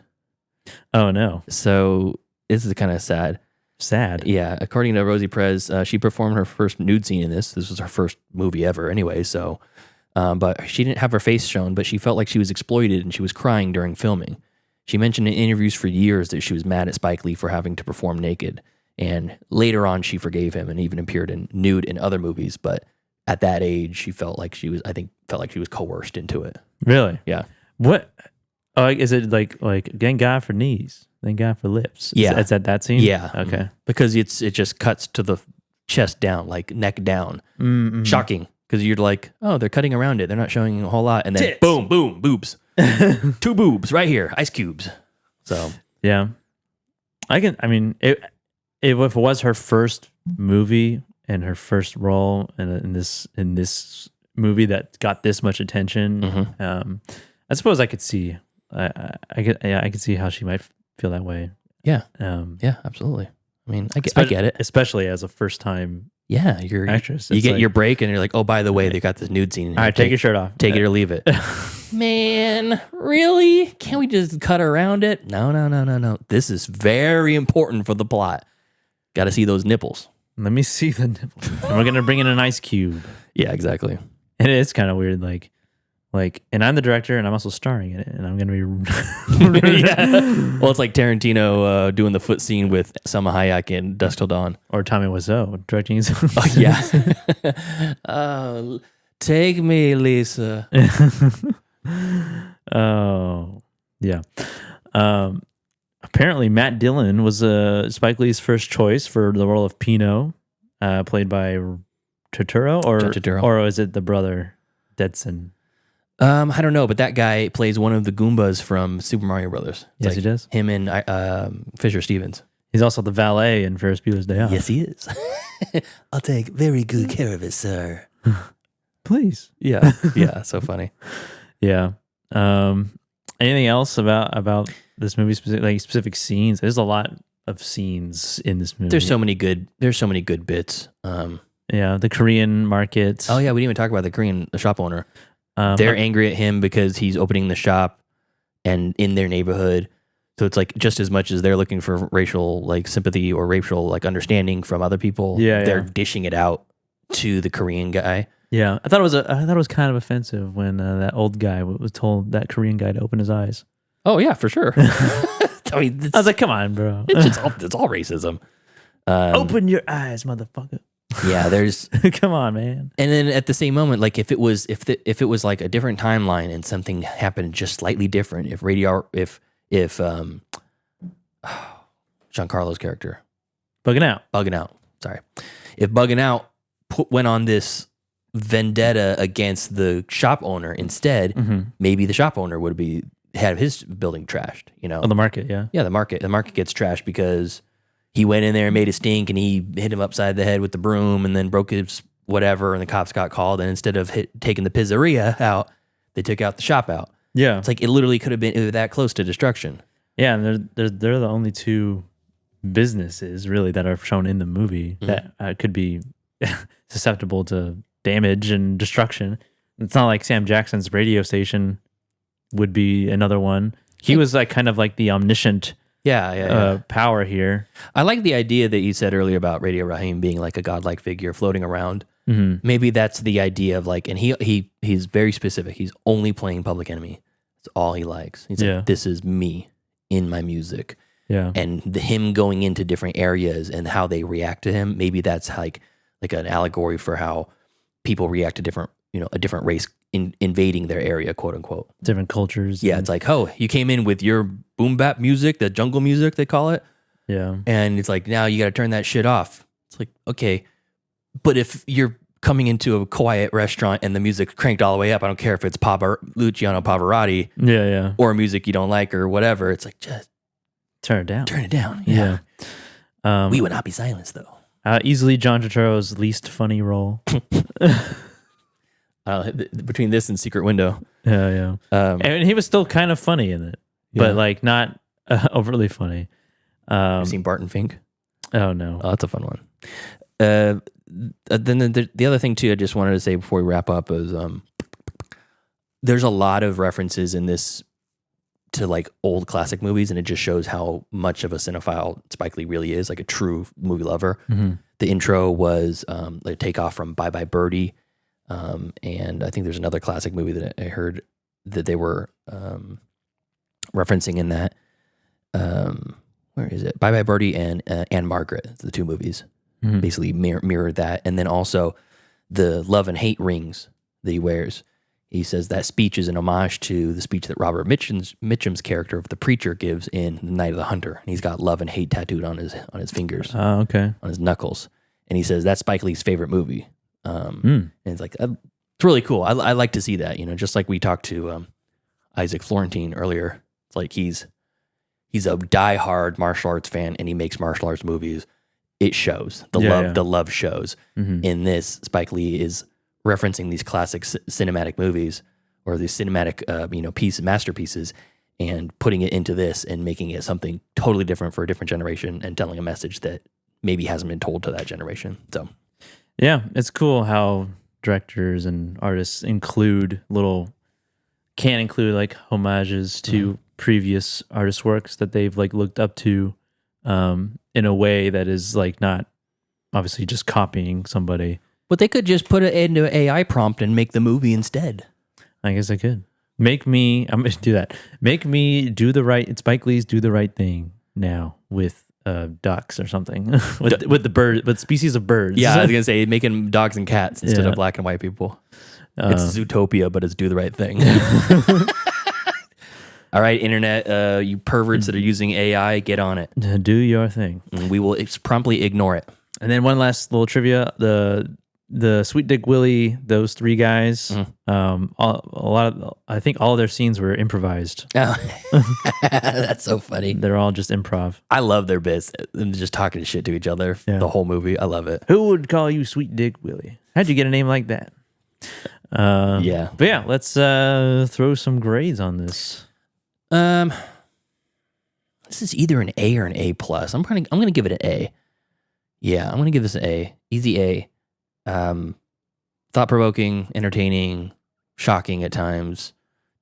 Oh no! So this is kind of sad. Sad. Yeah, according to Rosie Perez, she performed her first nude scene in this. This was her first movie ever, anyway. So. But she didn't have her face shown, but she felt like she was exploited and she was crying during filming. She mentioned in interviews for years that she was mad at Spike Lee for having to perform naked. And later on, she forgave him and even appeared in nude in other movies. But at that age, she felt like she was coerced into it. Really? Yeah. What? Is it like thank God for knees, thank God for lips? Yeah. Is that scene? Yeah. Okay. Because it just cuts to the chest down, like neck down. Mm-hmm. Shocking. Because you're like, oh, they're cutting around it. They're not showing a whole lot. And then Tits. boom, boobs. 2 boobs right here, ice cubes. So yeah, if it was her first movie and her first role in this movie that got this much attention, I suppose I could see, I could see how she might feel that way. Yeah, yeah, absolutely. I mean, I get it, especially as a first time. Yeah, you're actress. You get your break, and you're like, oh, by the way, they got this nude scene. All right, take your shirt off. Take it or leave it. Man, really? Can't we just cut around it? No. This is very important for the plot. Got to see those nipples. Let me see the nipples. And we're gonna bring in an ice cube. Yeah, exactly. And it's kind of weird, like, and I'm the director, and I'm also starring in it, and I'm gonna be. Yeah. Well, it's like Tarantino doing the foot scene with Selma Hayek in Dusk Till Dawn, or Tommy Wiseau directing his. Oh yeah. Take me, Lisa. Oh yeah. Apparently, Matt Dillon was Spike Lee's first choice for the role of Pino, played by Turturro, or is it the brother Dedson? I don't know, but that guy plays one of the Goombas from Super Mario Brothers. Yes, he does. Him and Fisher Stevens. He's also the valet in Ferris Bueller's Day Off. Yes, he is. I'll take very good care of it, sir. Please. Yeah, yeah. So funny. Yeah. Anything else about this movie? Specific scenes. There's a lot of scenes in this movie. There's so many good bits. Yeah, the Korean market. Oh yeah, we didn't even talk about the shop owner. They're angry at him because he's opening the shop and in their neighborhood. So it's like just as much as they're looking for racial like sympathy or racial like understanding from other people, they're dishing it out to the Korean guy. Yeah, I thought it was kind of offensive when that old guy was told that Korean guy to open his eyes. Oh yeah, for sure. I mean, I was like, come on, bro. It's all racism. Open your eyes, motherfucker. Yeah, there's come on, man. And then at the same moment, like if it was like a different timeline and something happened just slightly different, if Giancarlo's character bugging out, sorry, if bugging out went on this vendetta against the shop owner instead, maybe the shop owner would have his building trashed, you know? Oh, the market, yeah. Yeah, the market gets trashed because he went in there and made a stink and he hit him upside the head with the broom and then broke his whatever and the cops got called. And instead of taking the pizzeria out, they took out the shop out. Yeah. It's like it literally could have been that close to destruction. Yeah, and they're the only two businesses really that are shown in the movie that could be susceptible to damage and destruction. It's not like Sam Jackson's radio station would be another one. He was like kind of like the omniscient power here. I like the idea that you said earlier about Radio Raheem being like a godlike figure floating around. Maybe that's the idea of like, and he's very specific. He's only playing Public Enemy. That's all he likes. He's like, this is me in my music. Yeah. And him going into different areas and how they react to him, maybe that's like an allegory for how people react to different, a different race invading their area, quote unquote. Different cultures. Yeah, it's like, oh, you came in with your boom bap music, the jungle music they call it. Yeah. And it's like, now you got to turn that shit off. It's like, okay, but if you're coming into a quiet restaurant and the music's cranked all the way up, I don't care if it's Luciano Pavarotti or music you don't like or whatever. It's like, just turn it down. Turn it down. Yeah. We would not be silenced though. Easily John Turturro's least funny role. Between this and Secret Window. Yeah. And he was still kind of funny in it, but like not overly funny. You've seen Barton Fink? Oh, no. Oh, that's a fun one. Then the other thing too, I just wanted to say before we wrap up is there's a lot of references in this to like old classic movies, and it just shows how much of a cinephile Spike Lee really is, like a true movie lover. The intro was a takeoff from Bye Bye Birdie, and I think there's another classic movie that I heard that they were referencing in that. Where is it? Bye Bye Birdie and Margaret, the two movies. Basically mirrored that. And then also the love and hate rings that he wears. He says that speech is an homage to the speech that Robert Mitchum's character of the preacher gives in The Night of the Hunter. And he's got love and hate tattooed on his fingers. Oh, okay. On his knuckles. And he says that's Spike Lee's favorite movie. And it's like, it's really cool. I like to see that, just like we talked to Isaac Florentine earlier. It's like he's a diehard martial arts fan and he makes martial arts movies. It shows the love shows. In this, Spike Lee is referencing these classic cinematic movies or these cinematic, masterpieces, and putting it into this and making it something totally different for a different generation and telling a message that maybe hasn't been told to that generation. So, yeah, it's cool how directors and artists can include like homages to previous artist works that they've like looked up to. In a way that is like not obviously just copying somebody. But they could just put it into an AI prompt and make the movie instead. I guess I could. I'm going to do that. Make me Spike Lee's Do the Right Thing now with ducks or something. with the bird, with species of birds. Yeah, I was going to say making dogs and cats instead of black and white people. It's Zootopia, but it's Do the Right Thing. All right, internet, you perverts that are using AI, get on it. Do your thing. And we will promptly ignore it. And then one last little trivia: the Sweet Dick Willie, those three guys, I think all of their scenes were improvised. Oh. That's so funny. They're all just improv. I love their bits. Them just talking shit to each other the whole movie. I love it. Who would call you Sweet Dick Willie? How'd you get a name like that? But yeah, let's throw some grades on this. This is either an A or an A plus. I'm gonna give it an A. Yeah, I'm gonna give this an A. Easy A. Thought provoking, entertaining, shocking at times.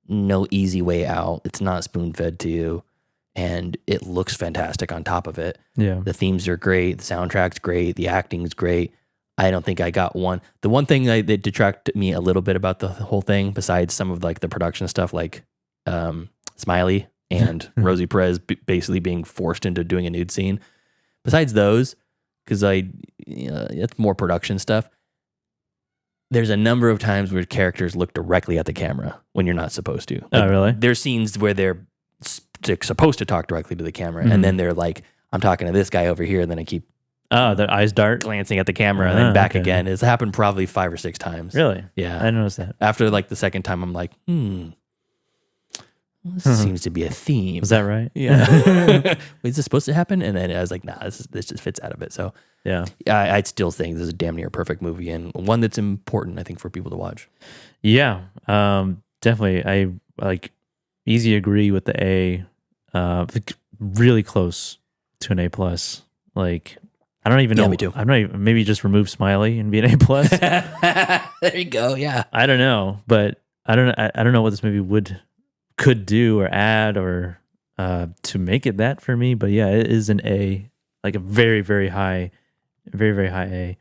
No easy way out. It's not spoon fed to you, and it looks fantastic on top of it. Yeah, the themes are great. The soundtrack's great. The acting's great. I don't think I got one. The one thing that detracted me a little bit about the whole thing, besides some of like the production stuff, like Smiley and Rosie Perez basically being forced into doing a nude scene. Besides those, because it's more production stuff. There's a number of times where characters look directly at the camera when you're not supposed to. Oh, really? There's scenes where they're supposed to talk directly to the camera, and then they're like, "I'm talking to this guy over here," and then I keep the eyes dart. glancing at the camera and then back again. It's happened probably 5 or 6 times. Really? Yeah. I didn't notice that. After like the second time, I'm like, this seems to be a theme. Was that right? Yeah. Is this supposed to happen? And then I was like, nah, this just fits out of it. So Yeah. I still think this is a damn near perfect movie and one that's important, I think, for people to watch. Yeah. Definitely. I like easy agree with the A. Really close to an A plus. Like, I don't even know. Yeah, me too. I'm not even, maybe just remove Smiley and be an A plus. There you go. Yeah. I don't know, but I don't know what this movie could do or add or to make it that for me. But yeah, it is an A, like a very, very high A.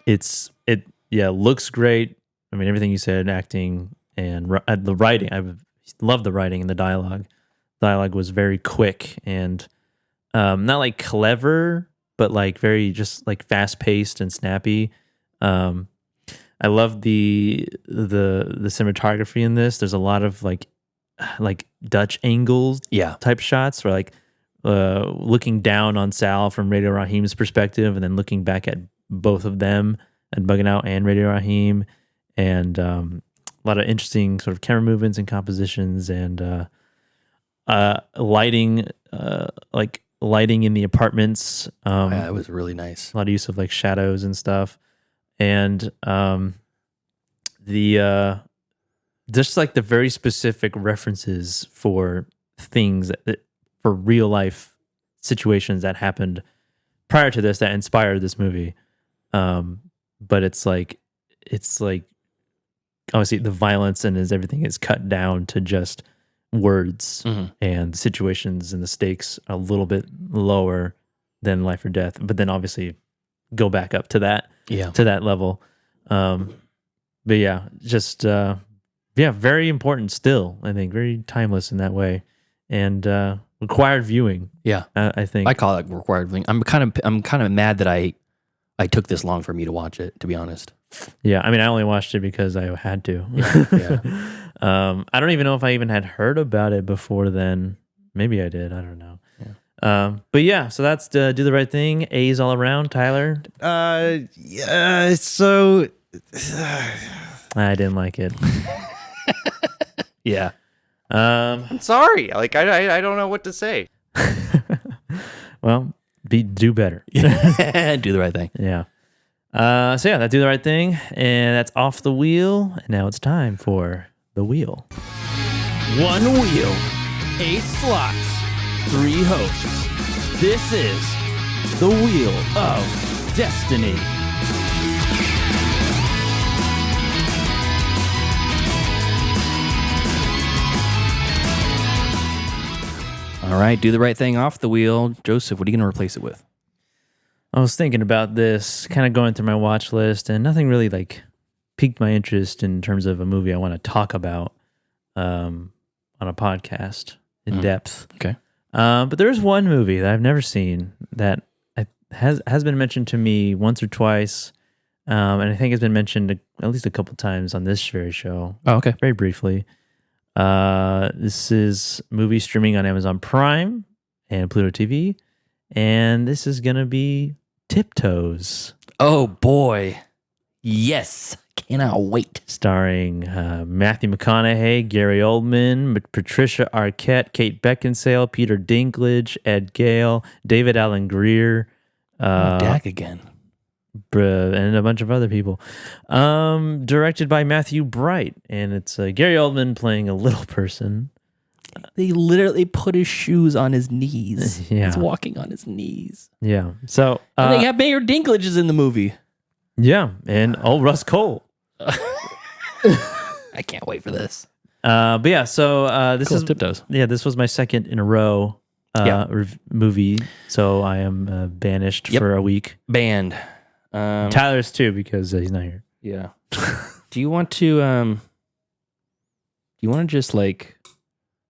It looks great. I mean, everything you said, acting and the writing. I love the writing and the dialogue. Dialogue was very quick and not like clever, but like very just like fast paced and snappy. I love the cinematography in this. There's a lot of like Dutch angles, type shots, where like looking down on Sal from Radio Raheem's perspective, and then looking back at both of them, and Bugging Out and Radio Raheem, and a lot of interesting sort of camera movements and compositions, and lighting, like lighting in the apartments. It was really nice. A lot of use of like shadows and stuff. And just like the very specific references for things for real life situations that happened prior to this that inspired this movie. But it's like obviously the violence and everything is cut down to just words, and the situations and the stakes are a little bit lower than life or death, but then obviously go back up to that. To that level. But yeah, just very important still, I think. Very timeless in that way. And required viewing. Yeah. I think. I call it required viewing. I'm kind of mad that I took this long for me to watch it, to be honest. Yeah, I mean, I only watched it because I had to. Yeah. I don't even know if I even had heard about it before then. Maybe I did. I don't know. But yeah, so that's Do the Right Thing. A's all around. Tyler? Yeah, so I didn't like it. Yeah. I'm sorry. Like I don't know what to say. Well, do better. Do the right thing. Yeah. So yeah, that Do the Right Thing, and that's Off the Wheel. And now it's time for The Wheel. 1 wheel, 8 slots, 3 hosts. This is the Wheel of Destiny. All right, Do the Right Thing off the wheel. Joseph, what are you going to replace it with? I was thinking about this, kind of going through my watch list, and nothing really like piqued my interest in terms of a movie I want to talk about on a podcast in depth. Okay. But there's one movie that I've never seen that has been mentioned to me once or twice, and I think has been mentioned at least a couple times on this very show. Oh, okay. Very briefly. This is a movie streaming on Amazon Prime and Pluto TV, and this is going to be Tiptoes. Oh, boy. Yes. Cannot wait. Starring Matthew McConaughey, Gary Oldman, Patricia Arquette, Kate Beckinsale, Peter Dinklage, Ed Gale, David Alan Grier. Dak again. And a bunch of other people. Directed by Matthew Bright. And it's Gary Oldman playing a little person. They literally put his shoes on his knees. Yeah. He's walking on his knees. Yeah. So And they have Mayor Dinklage is in the movie. Yeah. And Russ Cole. I can't wait for this. But yeah, so this Cool, is Tiptoes. Yeah, this was my second in a row movie. So I am banished for a week. Banned. Tyler's too because he's not here. Yeah. Do you want to just like,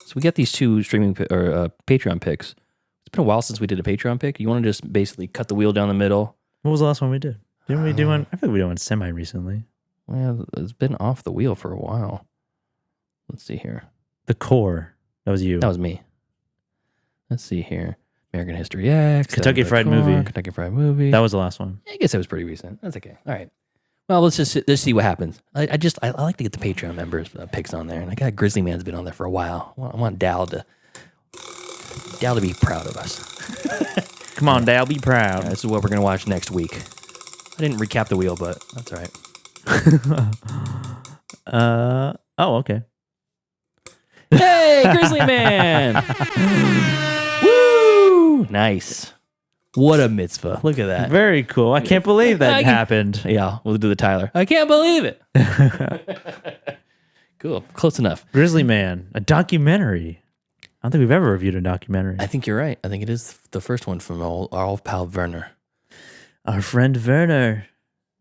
so we got these 2 streaming or Patreon picks. It's been a while since we did a Patreon pick. You want to just basically cut the wheel down the middle? What was the last one we did? Didn't we do one? I think we did one semi recently. Well, it's been off the wheel for a while. Let's see here. The Core. That was you. That was me. Let's see here. American History X, Kentucky Dead by Fried the Core, Movie. Kentucky Fried Movie. That was the last one. I guess that was pretty recent. That's okay. All right. Well, let's see what happens. I like to get the Patreon members picks on there, and I got Grizzly Man's been on there for a while. I want Dal to be proud of us. Come on, Dal, be proud. This is what we're gonna watch next week. I didn't recap the wheel, but that's all right. Oh, okay. Hey, Grizzly Man! Woo! Nice. What a mitzvah. Look at that. Very cool. I can't believe that happened. Yeah, we'll do the Tyler. I can't believe it. Cool. Close enough. Grizzly Man, a documentary. I don't think we've ever reviewed a documentary. I think you're right. I think it is the first one from our old pal Werner. Our friend Werner,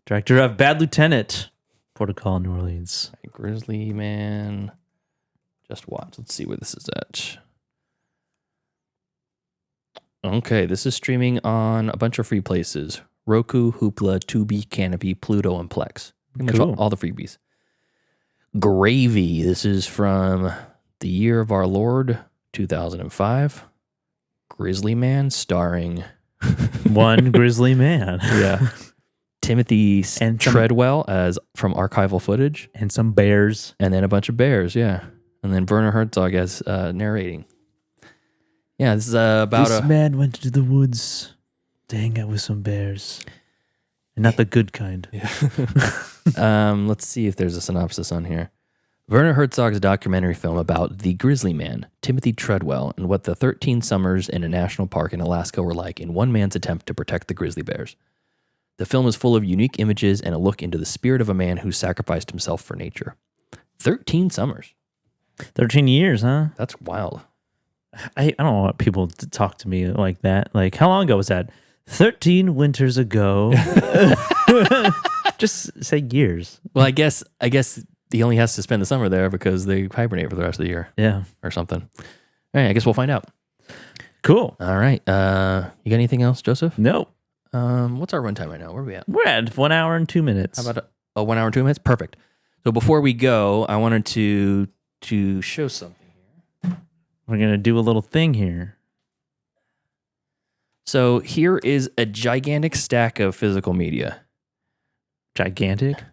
director of Bad Lieutenant, Protocol New Orleans. Grizzly Man. Just watch. Let's see where this is at. Okay, this is streaming on a bunch of free places. Roku, Hoopla, Tubi, Canopy, Pluto, and Plex. Pretty much all the freebies. Gravy. This is from the year of our Lord, 2005. Grizzly Man, starring one Grizzly Man. Yeah. Timothy Treadwell as from archival footage. And some bears. And then a bunch of bears, yeah. And then Werner Herzog as narrating. Yeah, this is about this man went to the woods to hang out with some bears. And not the good kind. Yeah. Let's see if there's a synopsis on here. Werner Herzog's documentary film about the Grizzly Man, Timothy Treadwell, and what the 13 summers in a national park in Alaska were like in one man's attempt to protect the grizzly bears. The film is full of unique images and a look into the spirit of a man who sacrificed himself for nature. 13 summers. 13 years, huh? That's wild. I don't want people to talk to me like that. Like, how long ago was that? 13 winters ago. Just say years. Well, I guess he only has to spend the summer there because they hibernate for the rest of the year. Yeah. Or something. All right, I guess we'll find out. Cool. All right. You got anything else, Joseph? No. What's our runtime right now? Where are we at? We're at 1 hour and 2 minutes. How about 1 hour and 2 minutes? Perfect. So before we go, I wanted to show something here. We're going to do a little thing here. So here is a gigantic stack of physical media. Gigantic?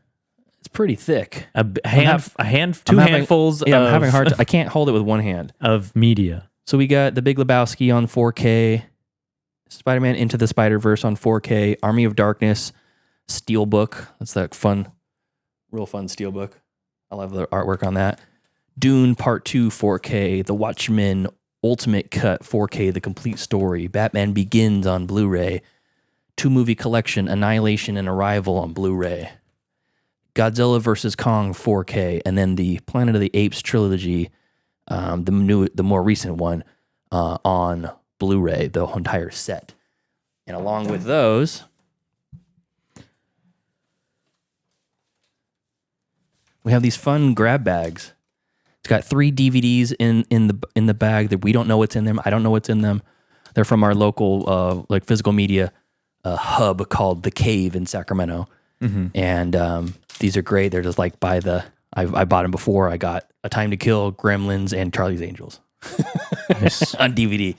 It's pretty thick. Two handfuls. Yeah, I'm having a hard time. I can't hold it with one hand. Of media. So we got The Big Lebowski on 4K, Spider-Man Into the Spider-Verse on 4K, Army of Darkness, Steelbook. That's that real fun Steelbook. I love the artwork on that. Dune Part 2 4K, The Watchmen Ultimate Cut 4K, The Complete Story, Batman Begins on Blu-ray, 2-movie collection, Annihilation and Arrival on Blu-ray, Godzilla vs. Kong 4K, and then the Planet of the Apes trilogy, the more recent one, on Blu-ray, the entire set. And along with those, we have these fun grab bags. It's got 3 DVDs in the bag that we don't know what's in them. I don't know what's in them. They're from our local physical media hub called The Cave in Sacramento. Mm-hmm. And these are great. They're just like I bought them before. I got A Time to Kill, Gremlins, and Charlie's Angels Nice. on DVD.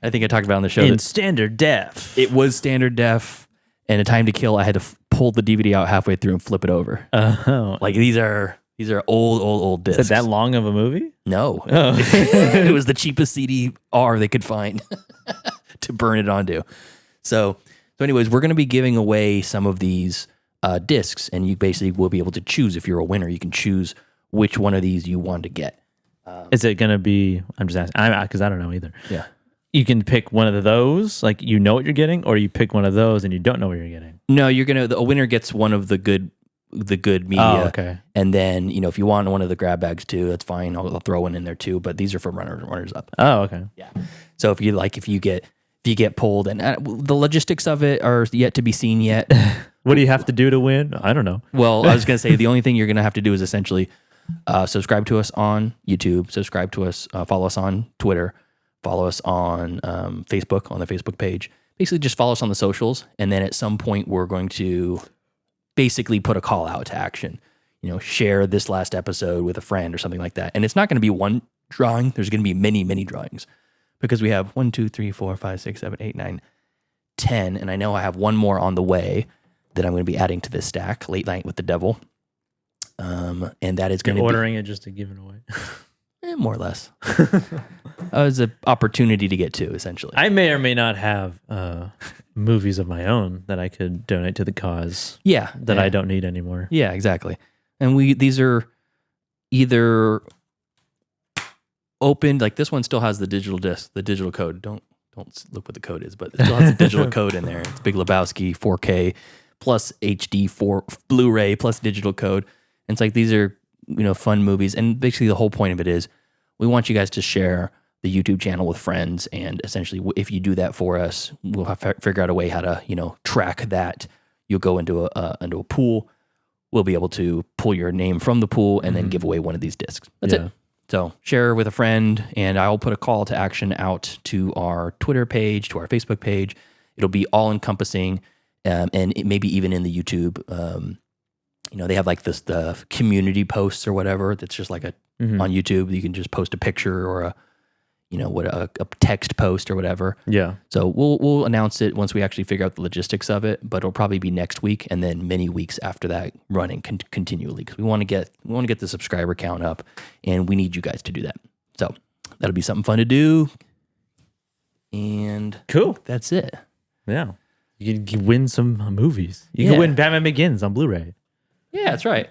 I think I talked about it on the show. In standard def. It was standard def, and A Time to Kill, I had to pull the DVD out halfway through and flip it over. Oh. Like these are old discs. Is it that long of a movie? No. Oh. It was the cheapest CD-R they could find to burn it onto. So anyways, we're going to be giving away some of these discs, and you basically will be able to choose. If you're a winner, you can choose which one of these you want to get. Is it going to be, I'm just asking, because I don't know either. Yeah. You can pick one of those, like you know what you're getting, or you pick one of those and you don't know what you're getting. No, a winner gets one of the good media. Oh, okay. And then, if you want one of the grab bags too, that's fine. I'll throw one in there too, but these are for runners up. Oh, okay. Yeah. So if you get pulled, and the logistics of it are yet to be seen yet. What do you have to do to win? I don't know. Well, I was going to say the only thing you're going to have to do is essentially subscribe to us on YouTube, subscribe to us, follow us on Twitter, follow us on Facebook, on the Facebook page. Basically just follow us on the socials. And then at some point we're going to basically put a call out to action, share this last episode with a friend or something like that. And it's not going to be one drawing. There's going to be many, many drawings. because we have 1, 2, 3, 4, 5, 6, 7, 8, 9, 10. And I know I have one more on the way that I'm going to be adding to this stack, Late Night with the Devil. And that is going to be... ordering it just to give it away. More or less. It was an opportunity to get to, essentially. I may or may not have movies of my own that I could donate to the cause. Yeah. That I don't need anymore. Yeah, exactly. And these are either opened, like this one still has the digital disc, the digital code. Don't look what the code is, but it still has the digital code in there. It's Big Lebowski 4K plus HD 4 Blu-ray plus digital code. And it's like these are, fun movies. And basically the whole point of it is we want you guys to share the YouTube channel with friends. And essentially, if you do that for us, we'll have to figure out a way how to, track that. You'll go into a pool. We'll be able to pull your name from the pool and then give away one of these discs. That's it. So share with a friend, and I'll put a call to action out to our Twitter page, to our Facebook page. It'll be all encompassing, and maybe even in the YouTube. They have like the community posts or whatever. That's just like on YouTube. You can just post a picture or a text post or whatever. Yeah. So we'll announce it once we actually figure out the logistics of it, but it'll probably be next week and then many weeks after that running continually, because we want to get the subscriber count up, and we need you guys to do that. So that'll be something fun to do. And cool. That's it. Yeah. You can win some movies. You can win Batman Begins on Blu-ray. Yeah, that's right.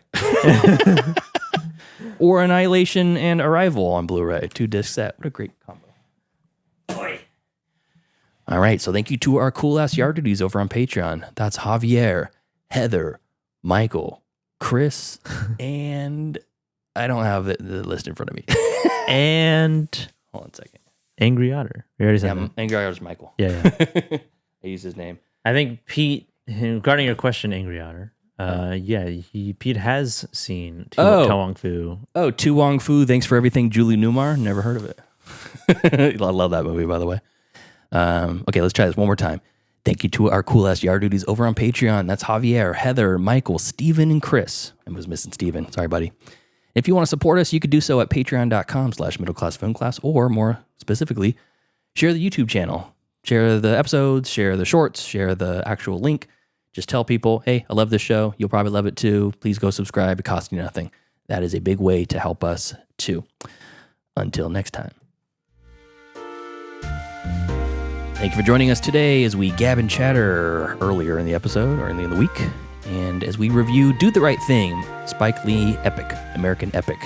Or Annihilation and Arrival on Blu-ray, 2-disc set. What a great combo. Boy. All right, so thank you to our cool-ass yard duties over on Patreon. That's Javier, Heather, Michael, Chris, and I don't have the list in front of me. And hold on a second. Angry Otter. We already said that. Angry Otter's Michael. Yeah. I use his name. I think Pete, regarding your question, Angry Otter, Pete has seen To Wong Fu. Oh, To Wong Fu, Thanks for Everything, Julie Newmar. Never heard of it. I love that movie, by the way. Okay, let's try this one more time. Thank you to our cool-ass yard duties over on Patreon. That's Javier, Heather, Michael, Steven, and Chris. I was missing Steven. Sorry, buddy. If you want to support us, you could do so at patreon.com/middleclassfilmclass, or more specifically, share the YouTube channel. Share the episodes, share the shorts, share the actual link. Just tell people, hey, I love this show. You'll probably love it too. Please go subscribe. It costs you nothing. That is a big way to help us too. Until next time. Thank you for joining us today as we gab and chatter earlier in the episode or in the week. And as we review Do the Right Thing, Spike Lee epic, American epic,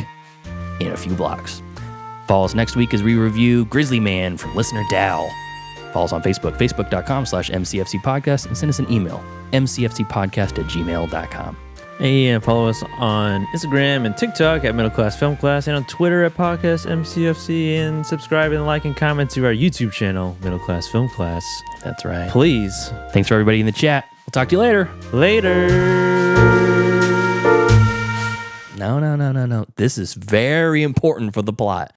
in a few blocks. Follow us next week as we review Grizzly Man from listener Dal. Follow us on Facebook, facebook.com/MCFC podcast, and send us an email, mcfcpodcast@gmail.com. And follow us on Instagram and TikTok at Middle Class Film Class, and on Twitter at Podcast MCFC, and subscribe and like and comment to our YouTube channel, Middle Class Film Class. That's right. Please. Thanks for everybody in the chat. We'll talk to you later. No. This is very important for the plot.